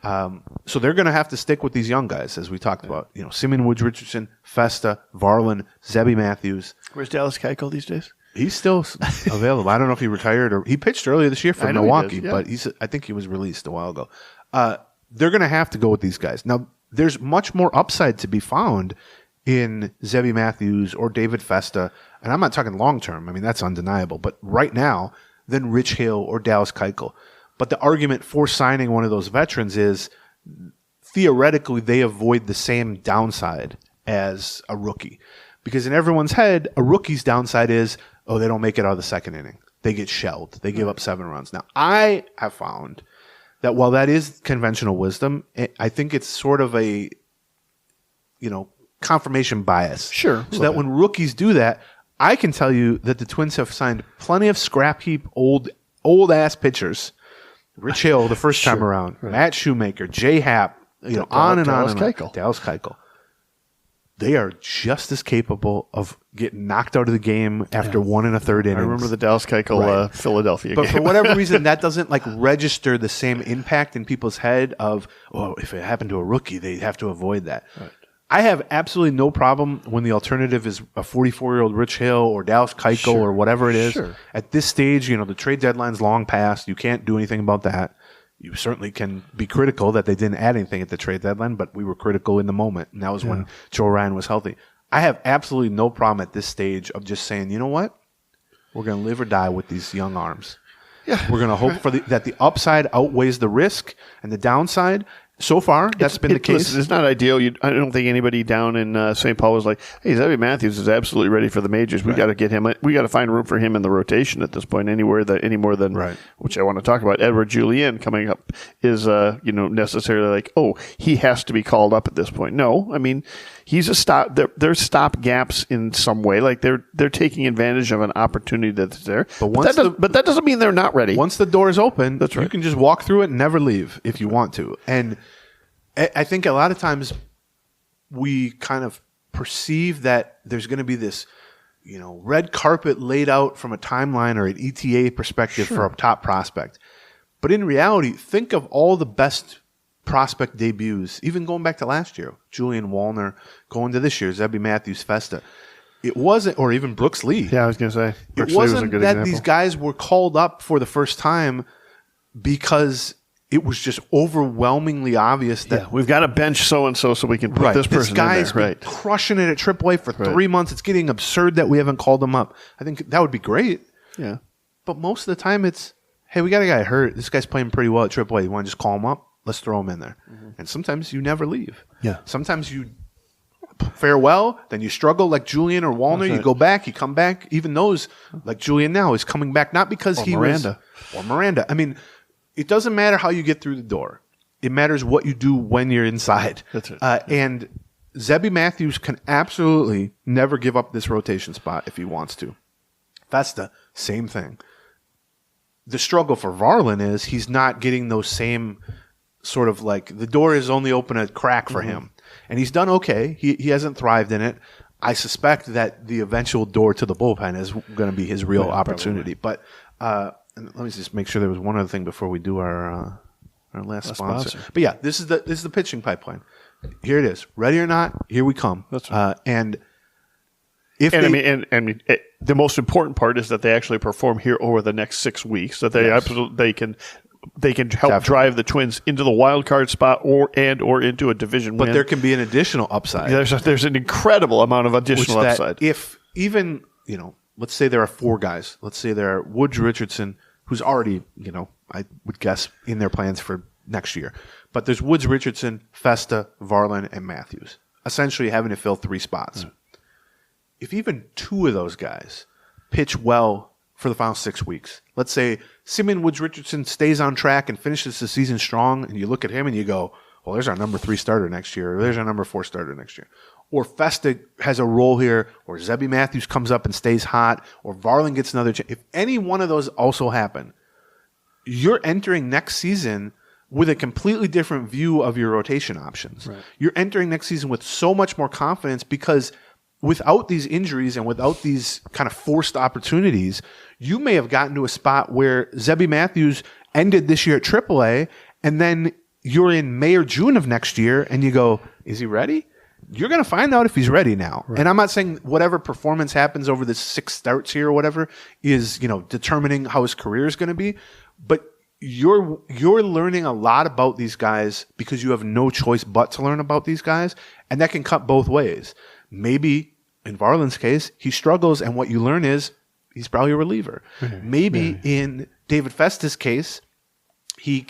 So they're going to have to stick with these young guys, as we talked about. Simeon Woods Richardson, Festa, Varlin, Zebby Matthews. Where's Dallas Keuchel these days? He's still available. I don't know if he retired or he pitched earlier this year for Milwaukee, but I think he was released a while ago. They're going to have to go with these guys. Now, there's much more upside to be found in Zebby Matthews or David Festa, and I'm not talking long term. I mean, that's undeniable. But right now, than Rich Hill or Dallas Keuchel. But the argument for signing one of those veterans is theoretically they avoid the same downside as a rookie. Because in everyone's head, a rookie's downside is, they don't make it out of the second inning. They get shelled. They give up 7 runs. Now, I have found that while that is conventional wisdom, I think it's sort of a, confirmation bias. Sure. So that when rookies do that, I can tell you that the Twins have signed plenty of scrap heap old ass pitchers. Rich Hill the first time around, right. Matt Shoemaker, Jay Happ, on and on. Dallas Keuchel. They are just as capable of getting knocked out of the game after 1 1/3 innings. I remember the Dallas Keuchel Philadelphia game. But for whatever reason, that doesn't register the same impact in people's head of, if it happened to a rookie, they have to avoid that. Right. I have absolutely no problem when the alternative is a 44-year-old Rich Hill or Dallas Keuchel or whatever it is. Sure. At this stage, the trade deadline's long past. You can't do anything about that. You certainly can be critical that they didn't add anything at the trade deadline, but we were critical in the moment, and that was when Joe Ryan was healthy. I have absolutely no problem at this stage of just saying, you know what? We're going to live or die with these young arms. Yeah. We're going to hope that the upside outweighs the risk and the downside. So far, that's been the case. Listen, it's not ideal. I don't think anybody down in St. Paul was like, "Hey, Zebby Matthews is absolutely ready for the majors. We got to get him. We got to find room for him in the rotation at this point. Any more than which I want to talk about. Edward Julien coming up is necessarily like, he has to be called up at this point. No, I mean he's a stop. There's stop gaps in some way. Like they're taking advantage of an opportunity that's there. But that doesn't mean they're not ready. Once the door is open, that's right. You can just walk through it and never leave if you want to. And I think a lot of times we kind of perceive that there's going to be this, red carpet laid out from a timeline or an ETA perspective for a top prospect. But in reality, think of all the best prospect debuts, even going back to last year. Julian Wallner, going to this year, Zebby Matthews, Festa. It wasn't, or even Brooks Lee. Yeah, I was going to say. It wasn't that these guys were called up for the first time because it was just overwhelmingly obvious that we've got to bench so-and-so so we can put this person this guy's in there. Been crushing it at AAA for 3 months. It's getting absurd that we haven't called him up. I think that would be great. Yeah. But most of the time it's, hey, we got a guy hurt. This guy's playing pretty well at AAA. You want to just call him up? Let's throw him in there. Mm-hmm. And sometimes you never leave. Yeah. Sometimes you fare well, then you struggle like Julian or Wallner. You go back, you come back. Even those, like Julian now, is coming back not because Miranda. I mean, it doesn't matter how you get through the door. It matters what you do when you're inside. That's it. And Zebby Matthews can absolutely never give up this rotation spot if he wants to. Festa, same thing. The struggle for Varlin is he's not getting those same sort of the door is only open a crack for him. And he's done okay. He hasn't thrived in it. I suspect that the eventual door to the bullpen is going to be his real opportunity. Probably. But let me just make sure there was one other thing before we do our last sponsor. But yeah, this is the pitching pipeline. Here it is. Ready or not, here we come. That's right. The most important part is that they actually perform here over the next 6 weeks. That they can help drive the Twins into the wild card spot or into a division win. But there can be an additional upside. There's an incredible amount of additional upside. If even let's say there are 4 guys. Let's say there are Woods Richardson, who's already I would guess in their plans for next year. But there's Woods, Richardson, Festa, Varland, and Matthews, essentially having to fill 3 spots. If even 2 of those guys pitch well for the final 6 weeks, let's say Simeon Woods Richardson stays on track and finishes the season strong, and you look at him and you go, well, there's our number 3 starter next year, or there's our number 4 starter next year. Or Festa has a role here, or Zebby Matthews comes up and stays hot, or Varland gets another chance. If any one of those also happen, you're entering next season with a completely different view of your rotation options. Right. You're entering next season with so much more confidence because without these injuries and without these kind of forced opportunities, you may have gotten to a spot where Zebby Matthews ended this year at AAA, and then you're in May or June of next year, and you go, is he ready? You're going to find out if he's ready now. Right. And I'm not saying whatever performance happens over the 6 starts here or whatever is, determining how his career is going to be. But you're learning a lot about these guys because you have no choice but to learn about these guys. And that can cut both ways. Maybe in Varland's case, he struggles. And what you learn is he's probably a reliever. Mm-hmm. Maybe in David Festa's case, he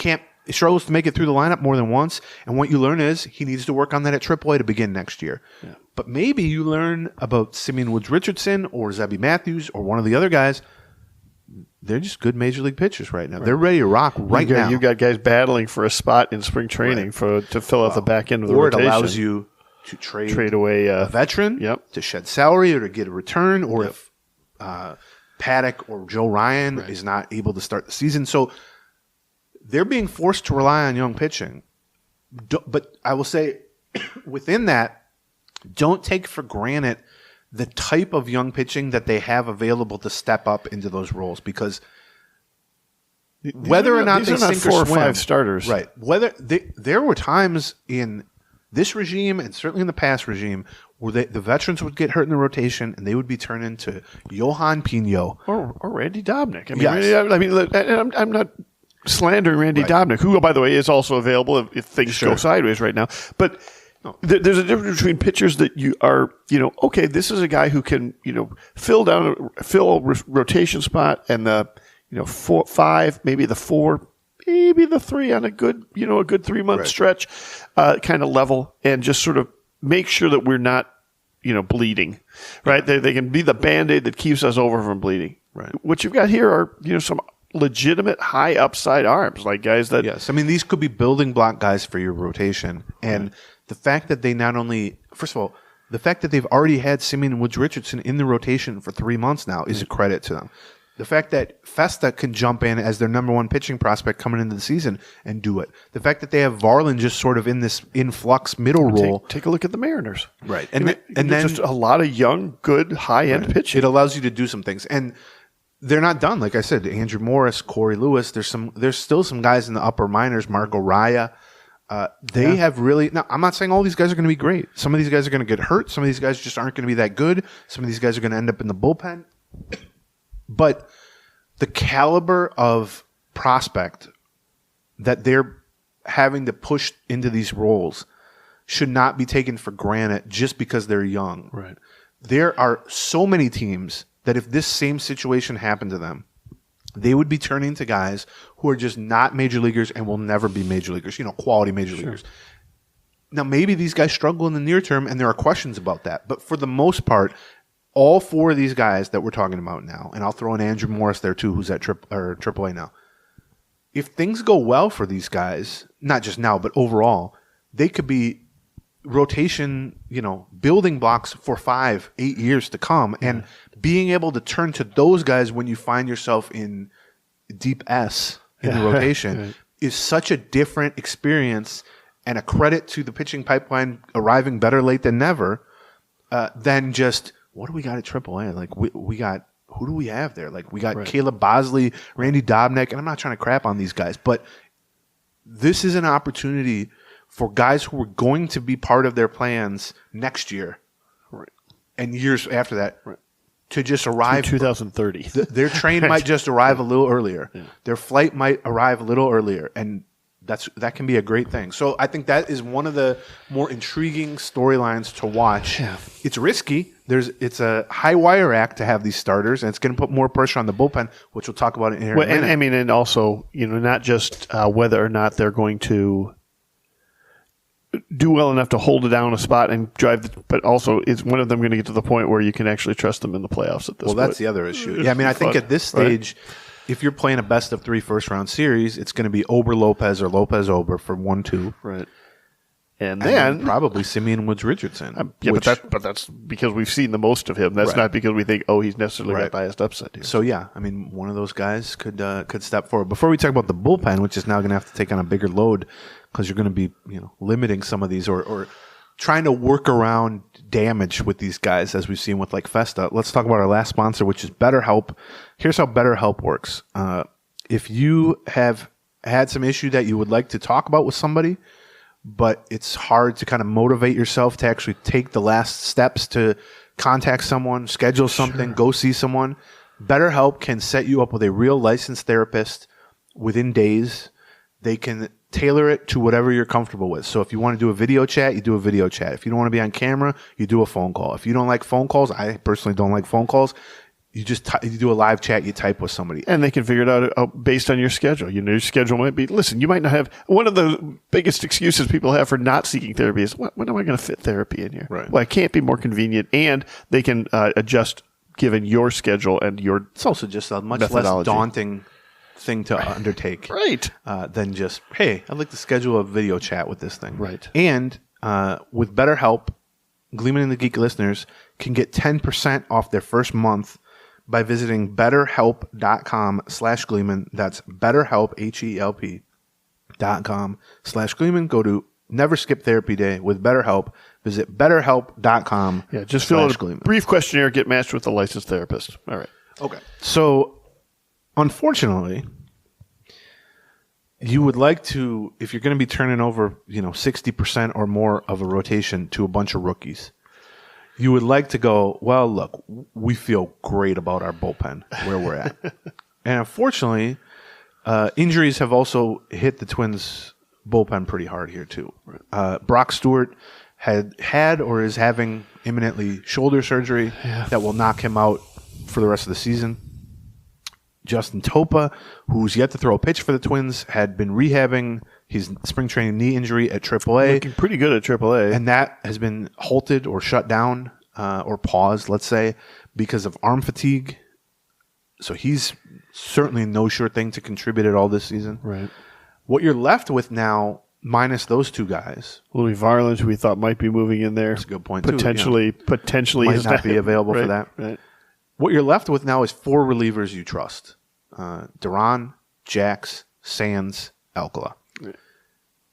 struggles to make it through the lineup more than once, and what you learn is he needs to work on that at AAA to begin next year. Yeah. But maybe you learn about Simeon Woods Richardson or Zebby Matthews or one of the other guys. They're just good major league pitchers right now. Right. They're ready to rock now. You've got guys battling for a spot in spring training to fill out the back end of the rotation. Or it allows you to trade away a veteran to shed salary or to get a return, or if Paddock or Joe Ryan is not able to start the season. So they're being forced to rely on young pitching. But I will say, within that, don't take for granted the type of young pitching that they have available to step up into those roles. Because whether or not they sink or swim, 4 or 5 starters. Right. There were times in this regime and certainly in the past regime where the veterans would get hurt in the rotation and they would be turned into Johan Pino. Or Randy Dobnak. I'm not slandering Randy Dobnak, who, by the way, is also available if things go sideways right now. But there's a difference between pitchers that you are, okay, this is a guy who can, fill a rotation spot and the, 4, 5, maybe the 4, maybe the 3 on a good 3-month stretch, kind of level, and just sort of make sure that we're not, bleeding, right? They can be the Band-Aid that keeps us over from bleeding. Right. What you've got here are, some legitimate high upside arms, like guys that... Yes, I mean, these could be building block guys for your rotation. And the fact that they not only... First of all, the fact that they've already had Simeon Woods Richardson in the rotation for 3 months now is a credit to them. The fact that Festa can jump in as their number 1 pitching prospect coming into the season and do it. The fact that they have Varland just sort of in this influx middle role. Take a look at the Mariners. Right. And then just a lot of young, good, high-end pitching. It allows you to do some things. And they're not done. Like I said, Andrew Morris, Corey Lewis, there's still some guys in the upper minors, Marco Raya. They have really... Now, I'm not saying all these guys are going to be great. Some of these guys are going to get hurt. Some of these guys just aren't going to be that good. Some of these guys are going to end up in the bullpen. But the caliber of prospect that they're having to push into these roles should not be taken for granted just because they're young. Right. There are so many teams that if this same situation happened to them, they would be turning to guys who are just not major leaguers and will never be major leaguers, quality major leaguers. Now, maybe these guys struggle in the near term, and there are questions about that. But for the most part, all 4 of these guys that we're talking about now, and I'll throw in Andrew Morris there too, who's at AAA now. If things go well for these guys, not just now, but overall, they could be rotation, building blocks for 5, 8 years to come. And being able to turn to those guys when you find yourself in deep S in the rotation is such a different experience and a credit to the pitching pipeline arriving better late than never than just, what do we got at AAA? Like, we got, who do we have there? Like, we got Caleb Bosley, Randy Dobnak, and I'm not trying to crap on these guys, but this is an opportunity for guys who are going to be part of their plans next year and years after that to just arrive. 2030. Their train might just arrive a little earlier. Yeah. Their flight might arrive a little earlier. And that can be a great thing. So I think that is one of the more intriguing storylines to watch. Yeah. It's risky. It's a high wire act to have these starters, and it's going to put more pressure on the bullpen, which we'll talk about in here in a minute. And I mean, and also, not just whether or not they're going to do well enough to hold it down a spot and drive, but also is one of them going to get to the point where you can actually trust them in the playoffs at this point? Well, that's the other issue. Yeah, I mean, I think at this stage, if you're playing a best of 3 first-round series, it's going to be Ober-Lopez or Lopez-Ober for 1-2. Right. And then probably Simeon Woods-Richardson. But that's because we've seen the most of him. That's not because we think, he's necessarily got biased upside here. So, yeah, I mean, one of those guys could step forward. Before we talk about the bullpen, which is now going to have to take on a bigger load because you're going to be limiting some of these or trying to work around damage with these guys, as we've seen with like Festa. Let's talk about our last sponsor, which is BetterHelp. Here's how BetterHelp works. If you have had some issue that you would like to talk about with somebody, but it's hard to kind of motivate yourself to actually take the last steps to contact someone, schedule something, go see someone, BetterHelp can set you up with a real licensed therapist within days. They can tailor it to whatever you're comfortable with. So if you want to do a video chat, you do a video chat. If you don't want to be on camera, you do a phone call. If you don't like phone calls, I personally don't like phone calls, you just you do a live chat, you type with somebody. And they can figure it out based on your schedule. Your schedule might be, listen, you might not have, one of the biggest excuses people have for not seeking therapy is, when am I going to fit therapy in here? Right. Well, it can't be more convenient, and they can adjust given your schedule and your It's also just a much less daunting thing to undertake. Right. Than just, hey, I'd like to schedule a video chat with this thing. Right. And with BetterHelp, Gleeman and the Geek listeners can get 10% off their first month by visiting betterhelp.com/Gleeman. That's BetterHelp, HELP.com/Gleeman. Go to Never Skip Therapy Day with BetterHelp. Visit betterhelp.com. Yeah, just fill out a brief questionnaire, get matched with a licensed therapist. All right. Okay. So, unfortunately, you would like to, if you're going to be turning over, 60% or more of a rotation to a bunch of rookies, you would like to go, well, look, we feel great about our bullpen where we're at. And unfortunately, injuries have also hit the Twins' bullpen pretty hard here too. Brock Stewart had or is having imminently shoulder surgery that will knock him out for the rest of the season. Justin Topa, who's yet to throw a pitch for the Twins, had been rehabbing his spring training knee injury at AAA. Looking pretty good at AAA. And that has been halted or shut down or paused, let's say, because of arm fatigue. So he's certainly no sure thing to contribute at all this season. Right. What you're left with now, minus those two guys. Louis Varland, who we thought might be moving in there. That's a good point, potentially might not be available for that. Right. What you're left with now is 4 relievers you trust. Duran, Jax, Sands, Alcala. Right.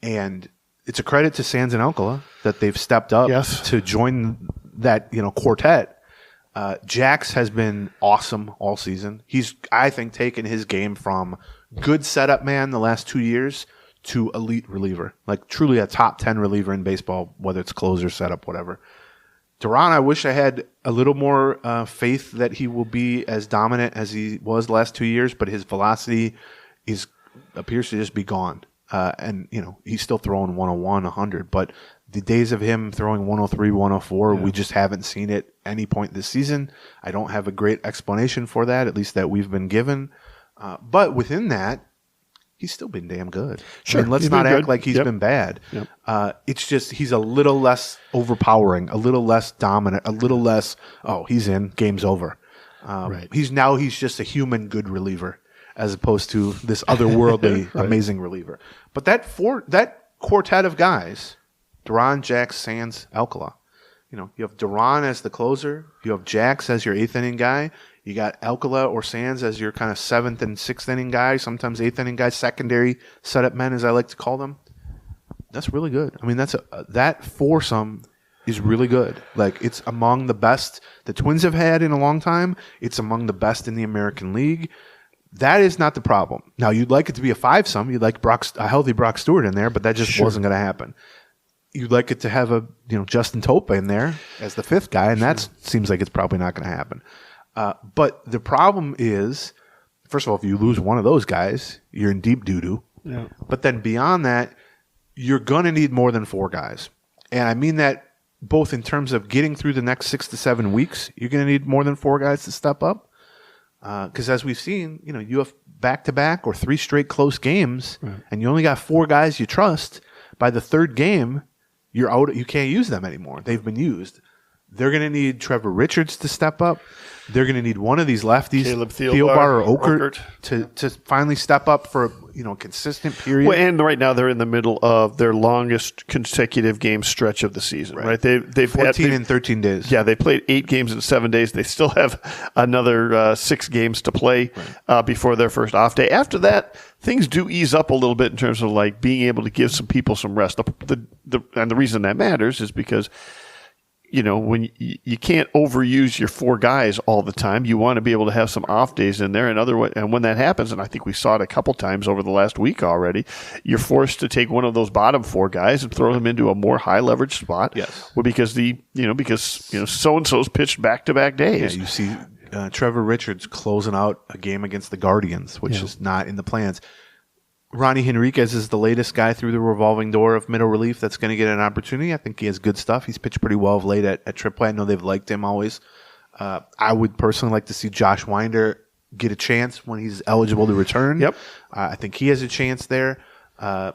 And it's a credit to Sands and Alcala that they've stepped up to join that quartet. Jax has been awesome all season. He's, I think, taken his game from good setup man the last 2 years to elite reliever, like truly a top 10 reliever in baseball, whether it's closer, setup, whatever. Duran, I wish I had a little more faith that he will be as dominant as he was the last 2 years, but his velocity appears to just be gone. And he's still throwing 101, 100, but the days of him throwing 103, 104, we just haven't seen it any point this season. I don't have a great explanation for that, at least that we've been given. But within that, he's still been damn good. Sure. I mean, let's not act like he's been bad. Yep. It's just he's a little less overpowering, a little less dominant, a little less, he's in, game's over. Right. He's just a human good reliever as opposed to this otherworldly amazing reliever. But that quartet of guys, Duran, Jax, Sands, Alcala, you have Duran as the closer, you have Jax as your 8th inning guy, you got Alcala or Sands as your kind of 7th and 6th inning guy, sometimes 8th inning guy, secondary setup men, as I like to call them. That's really good. I mean, that foursome is really good. Like, it's among the best the Twins have had in a long time. It's among the best in the American League. That is not the problem. Now, you'd like it to be a 5-some. You'd like a healthy Brock Stewart in there, but that just wasn't going to happen. You'd like it to have a Justin Topa in there as the 5th guy, and that seems like it's probably not going to happen. But the problem is, first of all, if you lose one of those guys, you're in deep doo-doo. Yeah. But then beyond that, you're going to need more than 4 guys. And I mean that both in terms of getting through the next 6 to 7 weeks, you're going to need more than 4 guys to step up. Because as we've seen, you have back-to-back or 3 straight close games, and you only got 4 guys you trust. By the 3rd game, you're out. You can't use them anymore. They've been used. They're going to need Trevor Richards to step up. They're going to need one of these lefties, Caleb Thielbar or Okert, to finally step up for a consistent period. Well, and right now they're in the middle of their longest consecutive game stretch of the season. Right? They've 14 in 13 days. Yeah, they played 8 games in 7 days. They still have another 6 games to play before their first off day. After that, things do ease up a little bit in terms of like being able to give some people some rest. And the reason that matters is because when you can't overuse your 4 guys all the time, you want to be able to have some off days in there. And when that happens, and I think we saw it a couple times over the last week already, you're forced to take one of those bottom 4 guys and throw them into a more high leverage spot. Yes. Well, because so and so's pitched back to back days. Yeah, you see Trevor Richards closing out a game against the Guardians, which is not in the plans. Ronnie Henriquez is the latest guy through the revolving door of middle relief that's going to get an opportunity. I think he has good stuff. He's pitched pretty well of late at AAA. I know they've liked him always. I would personally like to see Josh Winder get a chance when he's eligible to return. Yep. I think he has a chance there. I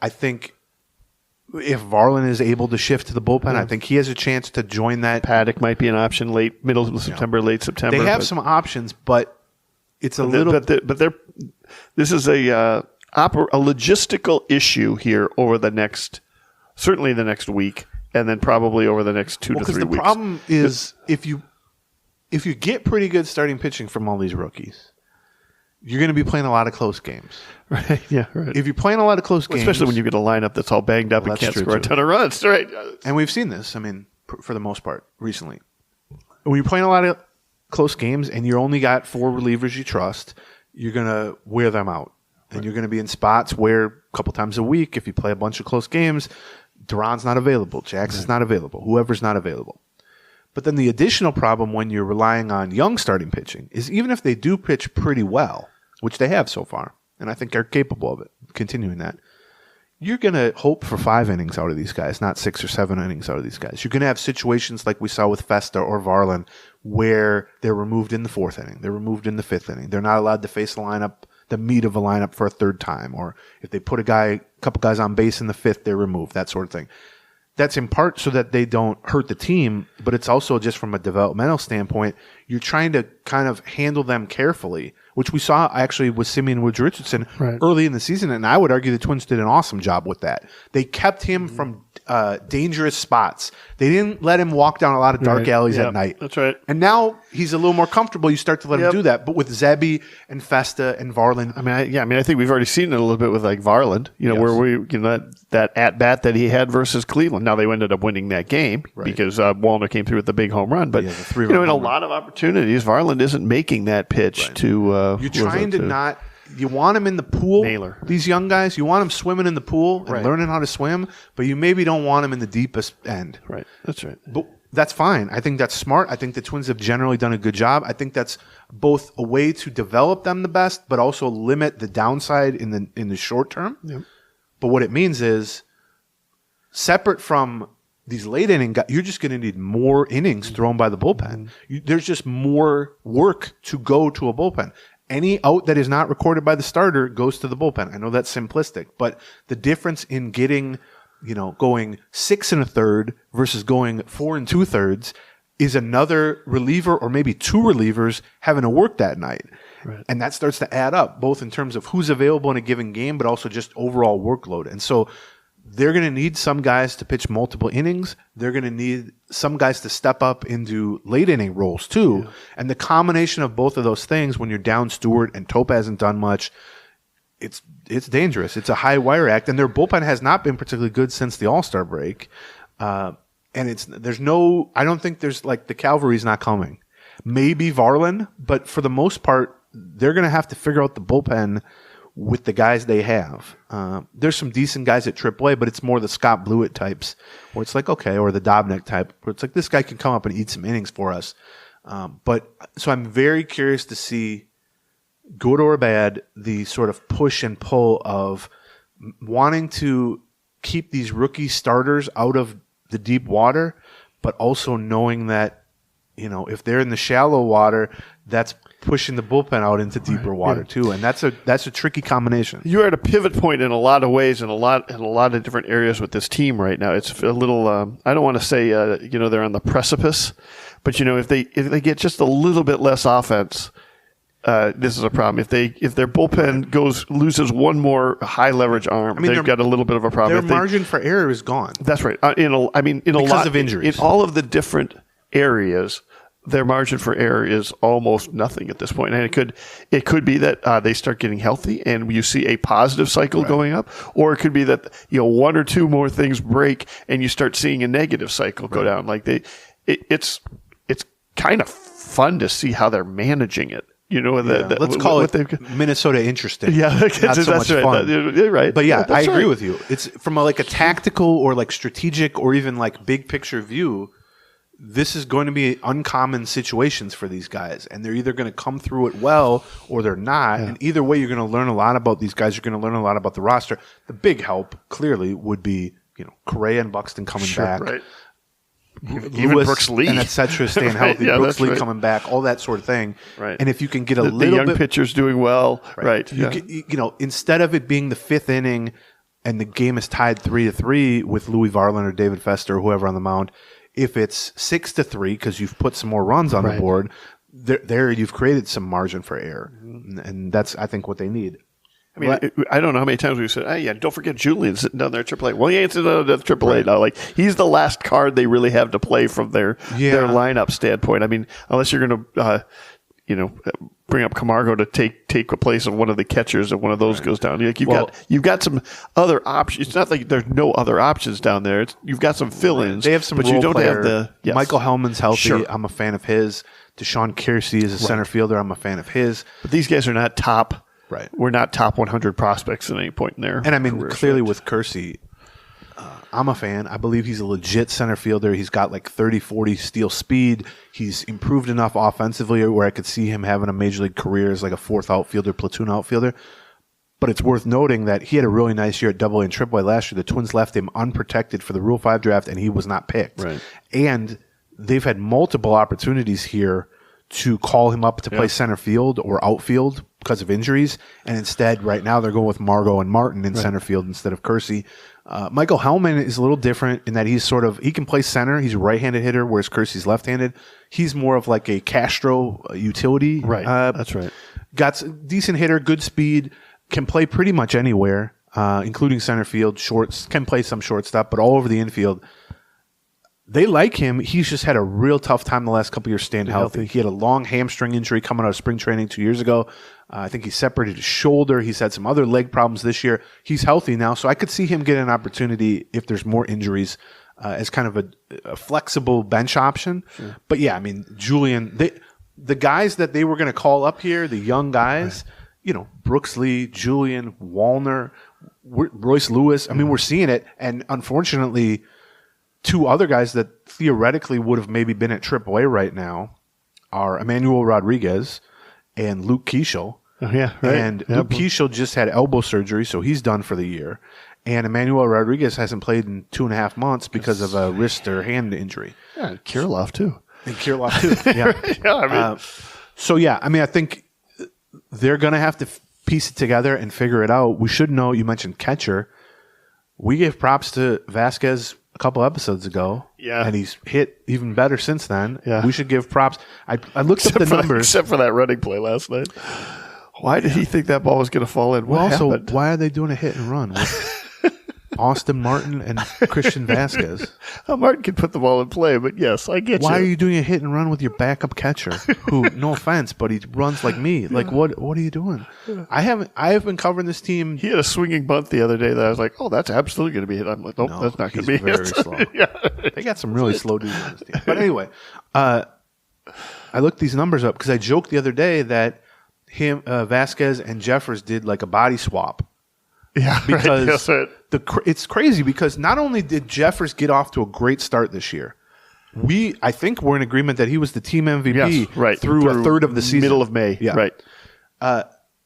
think if Varlin is able to shift to the bullpen, I think he has a chance to join that. Paddock might be an option middle of September, late September. They have some options, but it's a little. This is a logistical issue here over certainly the next week, and then probably over the next 2 to 3 weeks. Because the problem is if you get pretty good starting pitching from all these rookies, you're going to be playing a lot of close games. Right? Yeah, right. If you're playing a lot of close games, especially when you get a lineup that's all banged up and can't score a ton of runs, right? And we've seen this. I mean, for the most part, recently, when you're playing a lot of close games and you only got 4 relievers you trust, you're going to wear them out. And you're going to be in spots where a couple times a week, if you play a bunch of close games, Duran's not available, Jackson's not available, whoever's not available. But then the additional problem when you're relying on young starting pitching is even if they do pitch pretty well, which they have so far, and I think they're capable of it, continuing that, you're going to hope for 5 innings out of these guys, not 6 or 7 innings out of these guys. You're going to have situations like we saw with Festa or Varlin where they're removed in the 4th inning, they're removed in the 5th inning. They're not allowed to face the meat of a lineup for a 3rd time, or if they put a couple guys on base in the 5th, they're removed, that sort of thing. That's in part so that they don't hurt the team, but it's also just from a developmental standpoint, you're trying to kind of handle them carefully, which we saw actually with Simeon Woods Richardson early in the season, and I would argue the Twins did an awesome job with that. They kept him from dangerous spots. They didn't let him walk down a lot of dark alleys at night. That's right. And now he's a little more comfortable. You start to let him do that. But with Zebby and Festa and Varlin, I think we've already seen it a little bit with like Varland. Where that at bat that he had versus Cleveland. Now they ended up winning that game because Wallner came through with the big home run. But in a lot of opportunities, Varland isn't making that pitch to. You're trying to not. You want them in the pool, Naylor. These young guys. You want them swimming in the pool and learning how to swim, but you maybe don't want them in the deepest end. Right. That's right. But that's fine. I think that's smart. I think the Twins have generally done a good job. I think that's both a way to develop them the best, but also limit the downside in the short term. Yep. But what it means is, separate from these late inning guys, you're just going to need more innings thrown by the bullpen. There's just more work to go to a bullpen. Any out that is not recorded by the starter goes to the bullpen. I know that's simplistic, but the difference in getting, going 6 1/3 versus going 4 2/3 is another reliever or maybe 2 relievers having to work that night. Right. And that starts to add up, both in terms of who's available in a given game, but also just overall workload. And so they're going to need some guys to pitch multiple innings. They're going to need some guys to step up into late inning roles too. Yeah. And the combination of both of those things, when you're down Stewart and Tope hasn't done much, it's dangerous. It's a high wire act, and their bullpen has not been particularly good since the All-Star break. And I don't think there's the cavalry's not coming. Maybe Varlin, but for the most part, they're going to have to figure out the bullpen with the guys they have. There's some decent guys at AAA, but it's more the Scott Blewett types, where it's or the Dobnik type, where it's this guy can come up and eat some innings for us. So I'm very curious to see good or bad, the sort of push and pull of wanting to keep these rookie starters out of the deep water, but also knowing that, if they're in the shallow water, that's pushing the bullpen out into deeper water too, and that's a tricky combination. You're at a pivot point in a lot of ways, in a lot of different areas with this team right now. It's a little. I don't want to say they're on the precipice, but if they get just a little bit less offense, this is a problem. If their bullpen loses one more high leverage arm, they've got a little bit of a problem. Their margin for error is gone. That's right. Because of injuries, in all of the different areas, their margin for error is almost nothing at this point. And it could be that they start getting healthy and you see a positive cycle going up, or it could be that one or two more things break and you start seeing a negative cycle go down. Like it's kind of fun to see how they're managing it. Let's call it Minnesota interesting. Yeah, not so much fun. You're right. But I agree with you. It's from a tactical or strategic or even big picture view. This is going to be uncommon situations for these guys, and they're either going to come through it well or they're not. Yeah. And either way, you're going to learn a lot about these guys. You're going to learn a lot about the roster. The big help clearly would be Correa and Buxton coming back. Right. Even Brooks Lee and etc. staying healthy. Brooks Lee coming back, all that sort of thing. Right. And if you can get the young bit, pitchers doing well, right? Instead of it being the fifth inning and the game is tied 3-3 with Louis Varland or David Fester or whoever on the mound, if it's 6-3 because you've put some more runs on the board, there you've created some margin for error, and that's I think what they need. I mean, I don't know how many times we've said, don't forget Julian sitting down there at AAA. Well, he ain't sitting down at AAA now. He's the last card they really have to play from their lineup standpoint. I mean, unless you're going to, bring up Camargo to take a place of one of the catchers and one of those goes down. You've got some other options. It's not like there's no other options down there. You've got some fill-ins. They have some, but you don't player. have the Michael Hellman's healthy. Sure. I'm a fan of his. Deshaun Kiersey is a center fielder. I'm a fan of his. But these guys are not top. Right. We're not top 100 prospects at any point in there. And I mean, clearly with Kiersey, I'm a fan. I believe he's a legit center fielder. He's got 30-40 steal speed. He's improved enough offensively where I could see him having a major league career as a fourth outfielder, platoon outfielder. But it's worth noting that he had a really nice year at AA and AAA last year. The Twins left him unprotected for the Rule 5 draft, and he was not picked. Right. And they've had multiple opportunities here to call him up to play center field or outfield because of injuries, and instead, right now, they're going with Margot and Martin in center field instead of Kiersey. Michael Hellman is a little different in that he can play center. He's a right-handed hitter, whereas Kiersey's left-handed. He's more of a Castro utility. Right, that's right. Got a decent hitter, good speed, can play pretty much anywhere, including center field, shorts, can play some shortstop, but all over the infield. They like him. He's just had a real tough time the last couple of years staying healthy. He had a long hamstring injury coming out of spring training 2 years ago. I think he separated his shoulder. He's had some other leg problems this year. He's healthy now, so I could see him getting an opportunity if there's more injuries as kind of a flexible bench option. Sure. But yeah, I mean, Julian, the guys that they were going to call up here, the young guys, Brooks Lee, Julian, Wallner, Royce Lewis. I mean, we're seeing it, and unfortunately, two other guys that theoretically would have maybe been at AAA right now are Emmanuel Rodriguez and Luke Keeschel. Oh, yeah, right. And Luke Keeschel just had elbow surgery, so he's done for the year. And Emmanuel Rodriguez hasn't played in 2.5 months because of a wrist or hand injury. Yeah, Kirilloff too. And Kirilloff too. Yeah. I think they're going to have to piece it together and figure it out. We should know. You mentioned catcher. We gave props to Vàzquez a couple episodes ago. Yeah. And he's hit even better since then. Yeah. We should give props. I looked up the numbers. Except for that running play last night. Why did he think that ball was going to fall in? What happened? Why are they doing a hit and run with Austin Martin and Christian Vàzquez? Martin can put the ball in play, but yes, I get you. Why are you doing a hit and run with your backup catcher who, no offense, but he runs like me? What are you doing? I have been covering this team. He had a swinging bunt the other day that I was like, oh, that's absolutely going to be hit. I'm like, nope, that's not going to be hit. Very slow. They got some really slow dudes on this team. But anyway, I looked these numbers up because I joked the other day that Vàzquez and Jeffers did a body swap. Yeah, because it's crazy because not only did Jeffers get off to a great start this year, I think we're in agreement that he was the team MVP through a third of the season. Middle of May. Yeah. Right.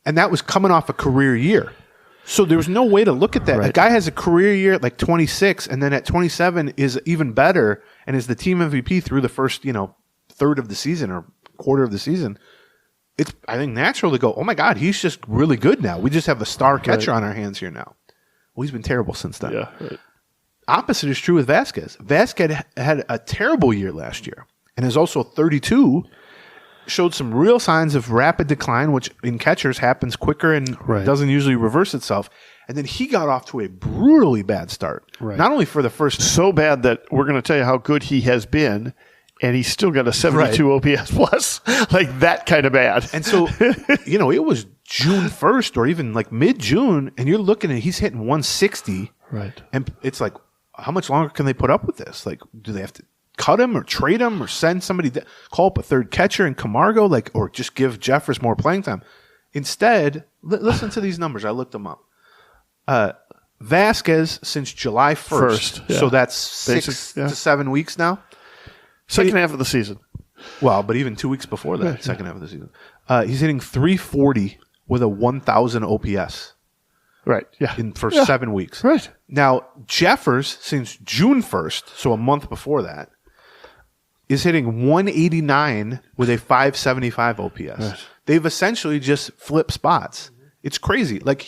And that was coming off a career year. So there was no way to look at that. Right. The guy has a career year at like 26, and then at 27 is even better and is the team MVP through the first, third of the season or quarter of the season. It's, I think, natural to go, oh my God, he's just really good now. We just have a star catcher on our hands here now. Well, he's been terrible since then. Yeah, right. Opposite is true with Vàzquez. Vàzquez had a terrible year last year and is also 32, showed some real signs of rapid decline, which in catchers happens quicker and doesn't usually reverse itself. And then he got off to a brutally bad start. Right. Not only for the first... So bad that we're going to tell you how good he has been, and he's still got a 72 OPS plus. Like that kind of bad. And so, it was June 1st or even like mid-June, and you're looking at he's hitting 160. Right. And it's like, how much longer can they put up with this? Like, do they have to cut him or trade him or send somebody to call up a third catcher in Camargo, or just give Jeffers more playing time? Instead, listen to these numbers. I looked them up. Vàzquez since July 1st. So that's 6 to 7 weeks now. Second half of the season. Well, but even 2 weeks before that, second half of the season. He's hitting 340 with a 1,000 OPS. Right. Yeah. For 7 weeks. Right. Now, Jeffers, since June 1st, so a month before that, is hitting 189 with a 575 OPS. Right. They've essentially just flipped spots. It's crazy. Like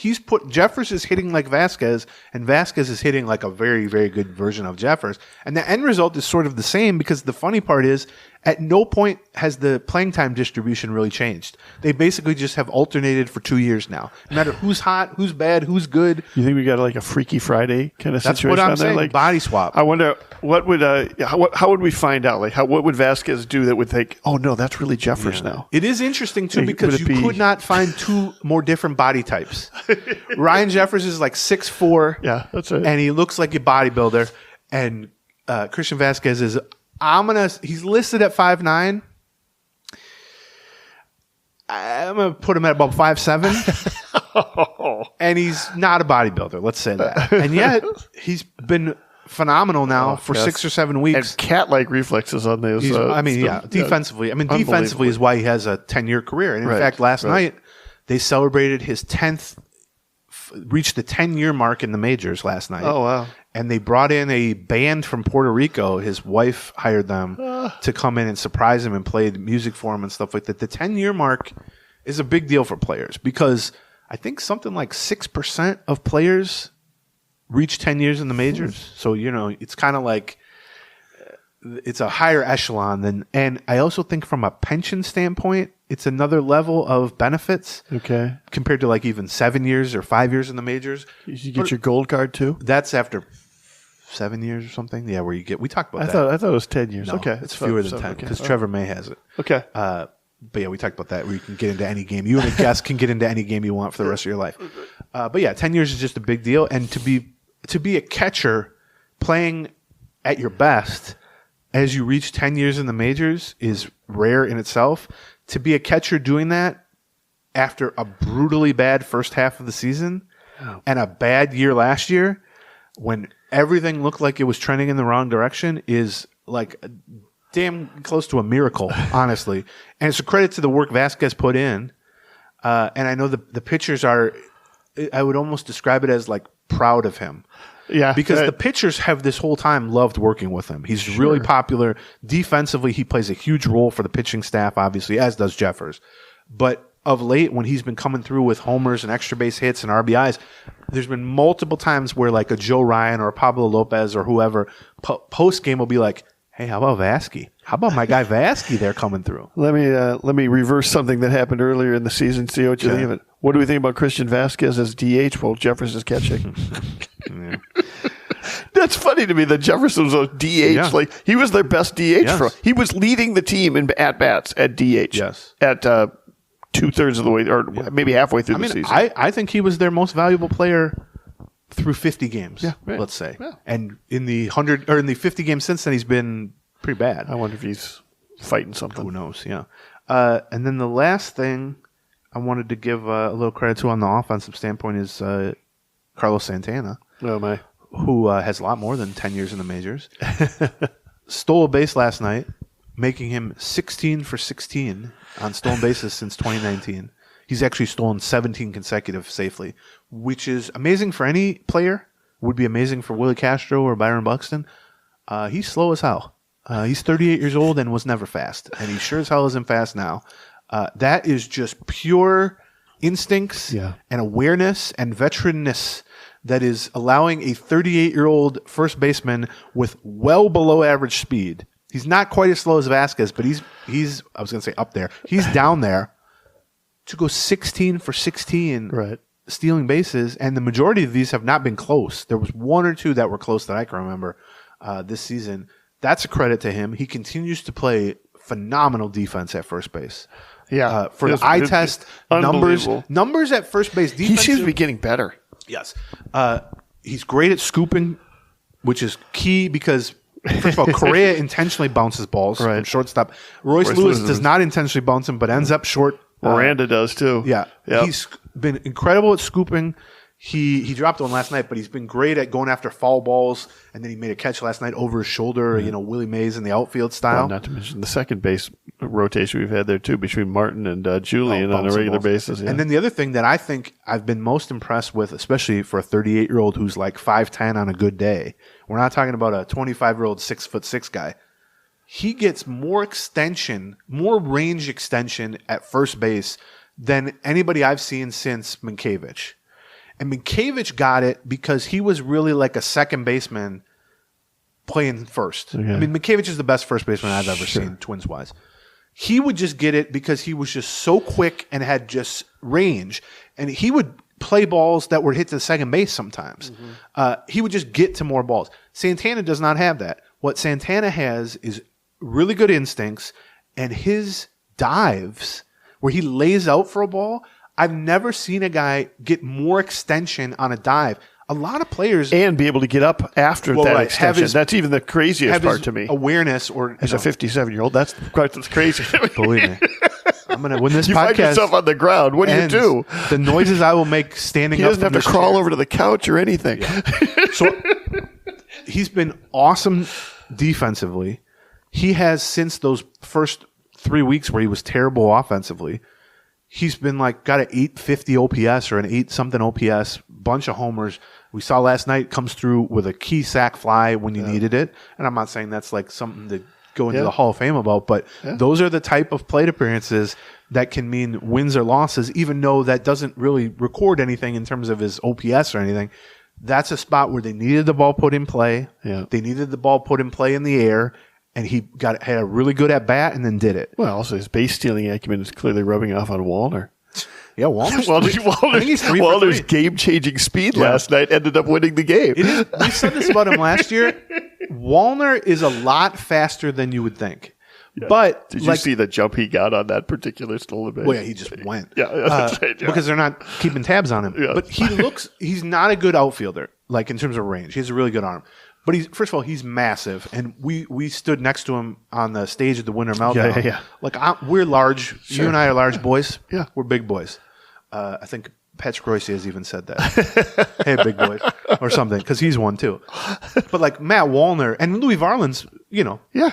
Jeffers is hitting like Vàzquez, and Vàzquez is hitting like a very, very good version of Jeffers. And the end result is sort of the same, because the funny part is at no point has the playing time distribution really changed. They basically just have alternated for 2 years now. No matter who's hot, who's bad, who's good. You think we got like a Freaky Friday kind of That's situation? what I'm on there? saying. Like body swap. I wonder what would how would we find out? Like what would Vàzquez do that would think, oh no, that's really Jeffers now? It is interesting too, because you could not find two more different body types. Ryan Jeffers is like 6'4". Yeah, that's right. And he looks like a bodybuilder. And Christian Vàzquez is he's listed at 5'9". I'm gonna put him at about 5'7". And he's not a bodybuilder, let's say that. And yet he's been phenomenal now for 6 or 7 weeks. And cat-like reflexes on those. Defensively. Defensively is why he has a 10-year career. And in fact, last night they celebrated his 10th, reached the 10-year mark in the majors last night. Oh, wow. And they brought in a band from Puerto Rico. His wife hired them to come in and surprise him and play music for him and stuff like that. The 10-year mark is a big deal for players, because I think something like 6% of players reach 10 years in the majors. So, it's kind of like it's a higher echelon than, and I also think from a pension standpoint, it's another level of benefits. Okay. Compared to like even 7 years or 5 years in the majors. You get your gold card too? That's after 7 years or something. Yeah, we talked about that. I thought it was 10 years. No, okay. It's fewer than 10 because Trevor May has it. Okay. But yeah, we talked about that, where you can get into any game. You and a guest can get into any game you want for the rest of your life. But yeah, 10 years is just a big deal. And to be a catcher playing at your best as you reach 10 years in the majors is rare in itself. To be a catcher doing that after a brutally bad first half of the season and a bad year last year, when everything looked like it was trending in the wrong direction, is like damn close to a miracle, honestly. And it's a credit to the work Vàzquez put in. And I know the pitchers are, I would almost describe it as like proud of him. Yeah. Because the pitchers have this whole time loved working with him. He's really popular. Defensively, he plays a huge role for the pitching staff, obviously, as does Jeffers. But of late, when he's been coming through with homers and extra base hits and RBIs, there's been multiple times where like a Joe Ryan or a Pablo Lopez or whoever post-game will be like, hey, how about Vàzquez? How about my guy Vàzquez there coming through? Let me reverse something that happened earlier in the season. See what you think of it. What do we think about Christian Vàzquez as DH while Jeffers is catching? That's funny to me that Jefferson was a DH. Yeah. Like he was their best DH. Yes. He was leading the team in at bats at DH. Yes. At 2/3 of the way, or maybe halfway through the season. I think he was their most valuable player through 50 games. Yeah, right. Let's say. Yeah. And in the 50 games since then, he's been pretty bad. I wonder if he's fighting something. Who knows? Yeah. And then the last thing I wanted to give a little credit to on the offensive standpoint is Carlos Santana. Oh my. Who has a lot more than 10 years in the majors. Stole a base last night, making him 16 for 16 on stolen bases since 2019. He's actually stolen 17 consecutive safely, which is amazing for any player. Would be amazing for Willie Castro or Byron Buxton. He's slow as hell. He's 38 years old and was never fast, and he sure as hell isn't fast now. That is just pure instincts and awareness and veteranness that is allowing a 38-year-old first baseman with well below average speed. He's not quite as slow as Vàzquez, but he's I was going to say up there. He's down there to go 16 for 16 stealing bases, and the majority of these have not been close. There was one or two that were close that I can remember this season. That's a credit to him. He continues to play phenomenal defense at first base. Yeah. For the eye test, numbers at first base. He seems to be getting better. Yes. He's great at scooping, which is key because, first of all, Correa intentionally bounces balls from shortstop. Royce Lewis does not intentionally bounce him, but ends up short. Miranda does too. Yeah. Yep. He's been incredible at scooping. He dropped one last night, but he's been great at going after foul balls, and then he made a catch last night over his shoulder, Willie Mays in the outfield style. Well, not to mention the second base rotation we've had there too, between Martin and Julian on a regular basis. Yeah. And then the other thing that I think I've been most impressed with, especially for a 38-year-old who's like 5'10" on a good day, we're not talking about a 25-year-old 6'6" guy. He gets more extension, more range extension at first base than anybody I've seen since Minkiewicz. And Minkiewicz got it because he was really like a second baseman playing first. Okay. I mean, Minkiewicz is the best first baseman I've ever seen, Twins-wise. He would just get it because he was just so quick and had just range. And he would play balls that were hit to the second base sometimes. He would just get to more balls. Santana does not have that. What Santana has is really good instincts, and his dives, where he lays out for a ball, I've never seen a guy get more extension on a dive. A lot of players... And be able to get up after that extension. That's even the craziest part to me. Awareness or... As a 57-year-old, that's crazy. Believe me. I'm going to... When this you podcast find yourself on the ground, what ends, do you do? The noises I will make standing up... He doesn't have to crawl over to the couch or anything. Yeah. So he's been awesome defensively. He has, since those first 3 weeks where he was terrible offensively... He's been got an 850 OPS or an 8-something OPS, bunch of homers. We saw last night comes through with a key sac fly when you needed it. And I'm not saying that's something to go into the Hall of Fame about, but those are the type of plate appearances that can mean wins or losses, even though that doesn't really record anything in terms of his OPS or anything. That's a spot where they needed the ball put in play. Yeah. They needed the ball put in play in the air. And he had a really good at bat and then did it. Well, also his base stealing acumen is clearly rubbing off on Wallner. Yeah, Wallner's game-changing speed last night ended up winning the game. We said this about him last year. Wallner is a lot faster than you would think. Yeah. But did you see the jump he got on that particular stolen base? Well, yeah, he just went. That's right, because they're not keeping tabs on him. Yeah. But he's not a good outfielder, in terms of range. He has a really good arm. But first of all, he's massive, and we stood next to him on the stage at the Winter Meltdown. Yeah. We're large. Sure. You and I are large boys. Yeah, we're big boys. I think Patrick Royce has even said that. Hey, big boys, or something, because he's one too. But Matt Wallner and Louis Varland's,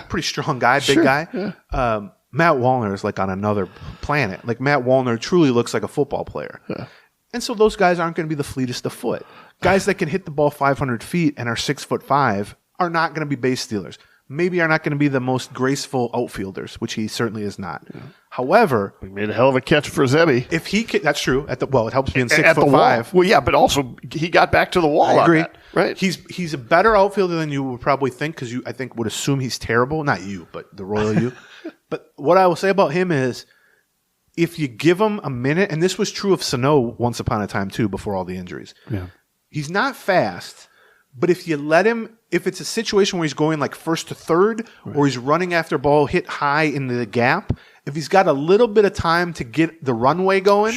pretty strong guy, big guy. Yeah. Matt Wallner is on another planet. Matt Wallner truly looks like a football player. Yeah. And so those guys aren't going to be the fleetest of foot. Guys that can hit the ball 500 feet and are 6'5" are not going to be base stealers. Maybe are not going to be the most graceful outfielders, which he certainly is not. Yeah. However, he made a hell of a catch for Zebby. If he can, that's true. It helps being 6'5". Well, yeah, but also he got back to the wall. I agree. On that, right? He's a better outfielder than you would probably think, because I think would assume he's terrible. Not you, but the royal you. But what I will say about him is, if you give him a minute, and this was true of Sano once upon a time too, before all the injuries. Yeah. He's not fast, but if you let him, if it's a situation where he's going first to third, or he's running after a ball hit high in the gap, if he's got a little bit of time to get the runway going,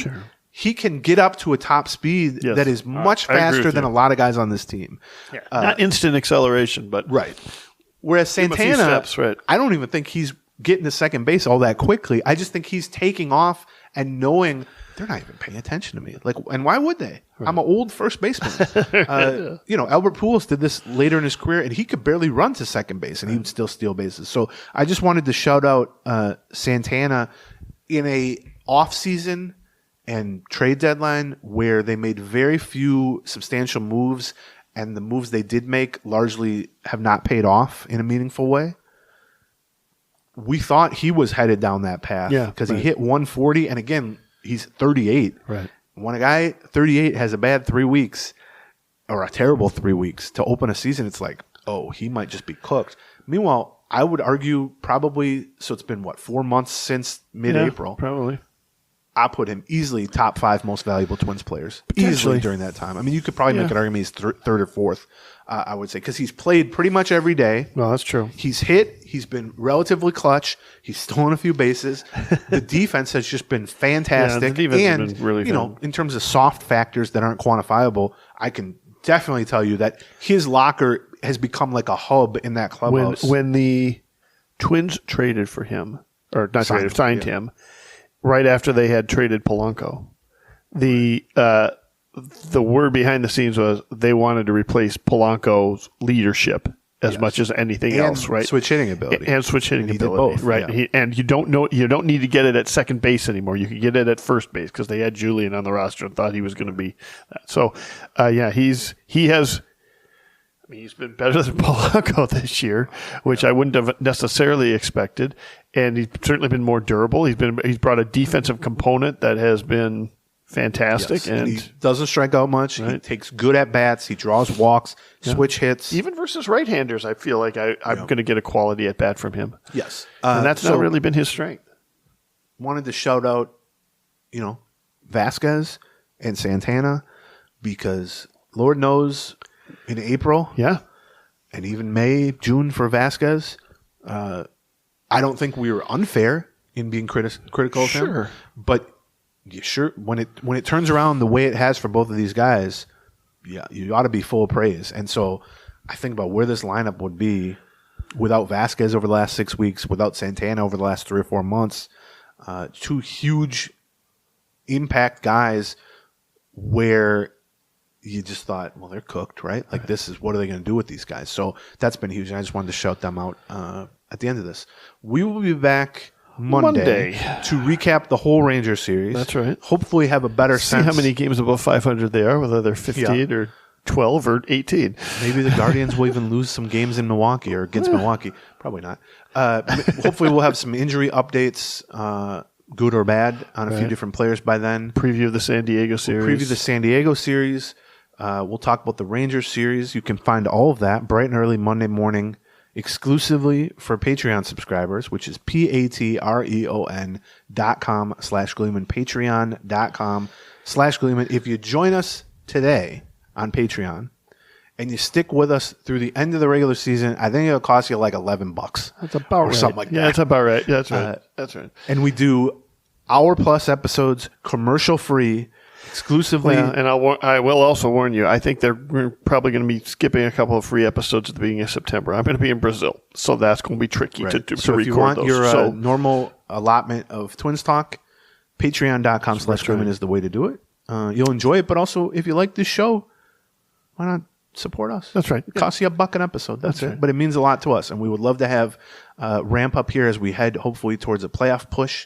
he can get up to a top speed that is much faster than a lot of guys on this team. Yeah. Not instant acceleration, but Whereas Santana, I don't even think he's getting to second base all that quickly. I just think he's taking off and knowing they're not even paying attention to me. And why would they? Right. I'm an old first baseman. Albert Pujols did this later in his career, and he could barely run to second base, and he would still steal bases. So I just wanted to shout out Santana in a off season and trade deadline where they made very few substantial moves, and the moves they did make largely have not paid off in a meaningful way. We thought he was headed down that path because he hit 140, and again, he's 38. Right. When a guy 38 has a bad 3 weeks or a terrible 3 weeks to open a season, it's like, oh, he might just be cooked. Meanwhile, I would argue probably, so it's been, 4 months since mid-April? Yeah, probably. I put him easily top 5 most valuable Twins players. Easily during that time. I mean, you could probably make an argument he's third or fourth, I would say, because he's played pretty much every day. No, that's true. He's hit. He's been relatively clutch. He's stolen a few bases. The defense has just been fantastic. Yeah, the defense has been really fun. In terms of soft factors that aren't quantifiable, I can definitely tell you that his locker has become like a hub in that clubhouse. When the Twins traded for him, or not signed him, right after they had traded Polanco, the word behind the scenes was they wanted to replace Polanco's leadership as much as anything else, right? Switch hitting ability. And switch hitting ability. Both, right. Yeah. And you don't need to get it at second base anymore. You can get it at first base because they had Julian on the roster and thought he was going to be that. So, he's been better than Polanco this year, which I wouldn't have necessarily expected. And he's certainly been more durable. He's brought a defensive component that has been fantastic. Yes. And he doesn't strike out much. Right. He takes good at bats. He draws walks, switch hits. Even versus right-handers, I feel like I'm going to get a quality at bat from him. Yes. And that's not really been his strength. Wanted to shout out, Vàzquez and Santana because Lord knows in April and even May, June for Vàzquez, I don't think we were unfair in being critical of him. But when it turns around the way it has for both of these guys, you ought to be full of praise. And so I think about where this lineup would be without Vàzquez over the last 6 weeks, without Santana over the last 3 or 4 months, 2 huge impact guys where you just thought, well, they're cooked, right? Like what are they going to do with these guys? So that's been huge. And I just wanted to shout them out at the end of this. We will be back Monday to recap the whole Rangers series. That's right. Hopefully have a better sense. See how many games above 500 they are, whether they're 15 or 12 or 18. Maybe the Guardians will even lose some games in Milwaukee or against Milwaukee. Probably not. Hopefully we'll have some injury updates, good or bad, on a few different players by then. Preview the San Diego series. We'll talk about the Rangers series. You can find all of that bright and early Monday morning exclusively for Patreon subscribers, which is patreon.com/Gleeman, patreon.com/Gleeman. If you join us today on Patreon and you stick with us through the end of the regular season, I think it'll cost you like $11. That's about right. Something like that. Yeah, that's about right. That's right. That's right. And we do hour-plus episodes, commercial-free, exclusively. Yeah, and I will also warn you, I think we're probably going to be skipping a couple of free episodes at the beginning of September. I'm going to be in Brazil, so that's going to be tricky to record those. So if you want your normal allotment of Twins Talk, patreon.com/Gleeman is the way to do it. You'll enjoy it, but also if you like this show, why not support us? That's right. It costs you $1 an episode. That's it. Right. But it means a lot to us, and we would love to have ramp up here as we head hopefully towards a playoff push.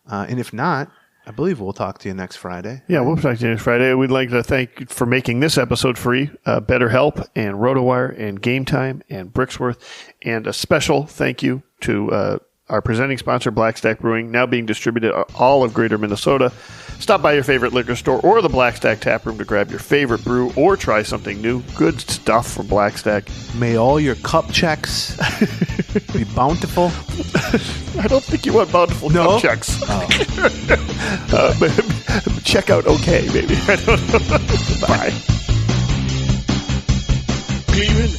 And if not, I believe we'll talk to you next Friday. Yeah, we'll talk to you next Friday. We'd like to thank you for making this episode free, BetterHelp and RotoWire and Game Time and Brixworth. And a special thank you to our presenting sponsor, Blackstack Brewing, now being distributed all of Greater Minnesota. Stop by your favorite liquor store or the Blackstack Tap Room to grab your favorite brew or try something new. Good stuff from Blackstack. May all your cup checks be bountiful. I don't think you want bountiful cup checks. Check out okay, maybe. I don't know. Bye. Gleeman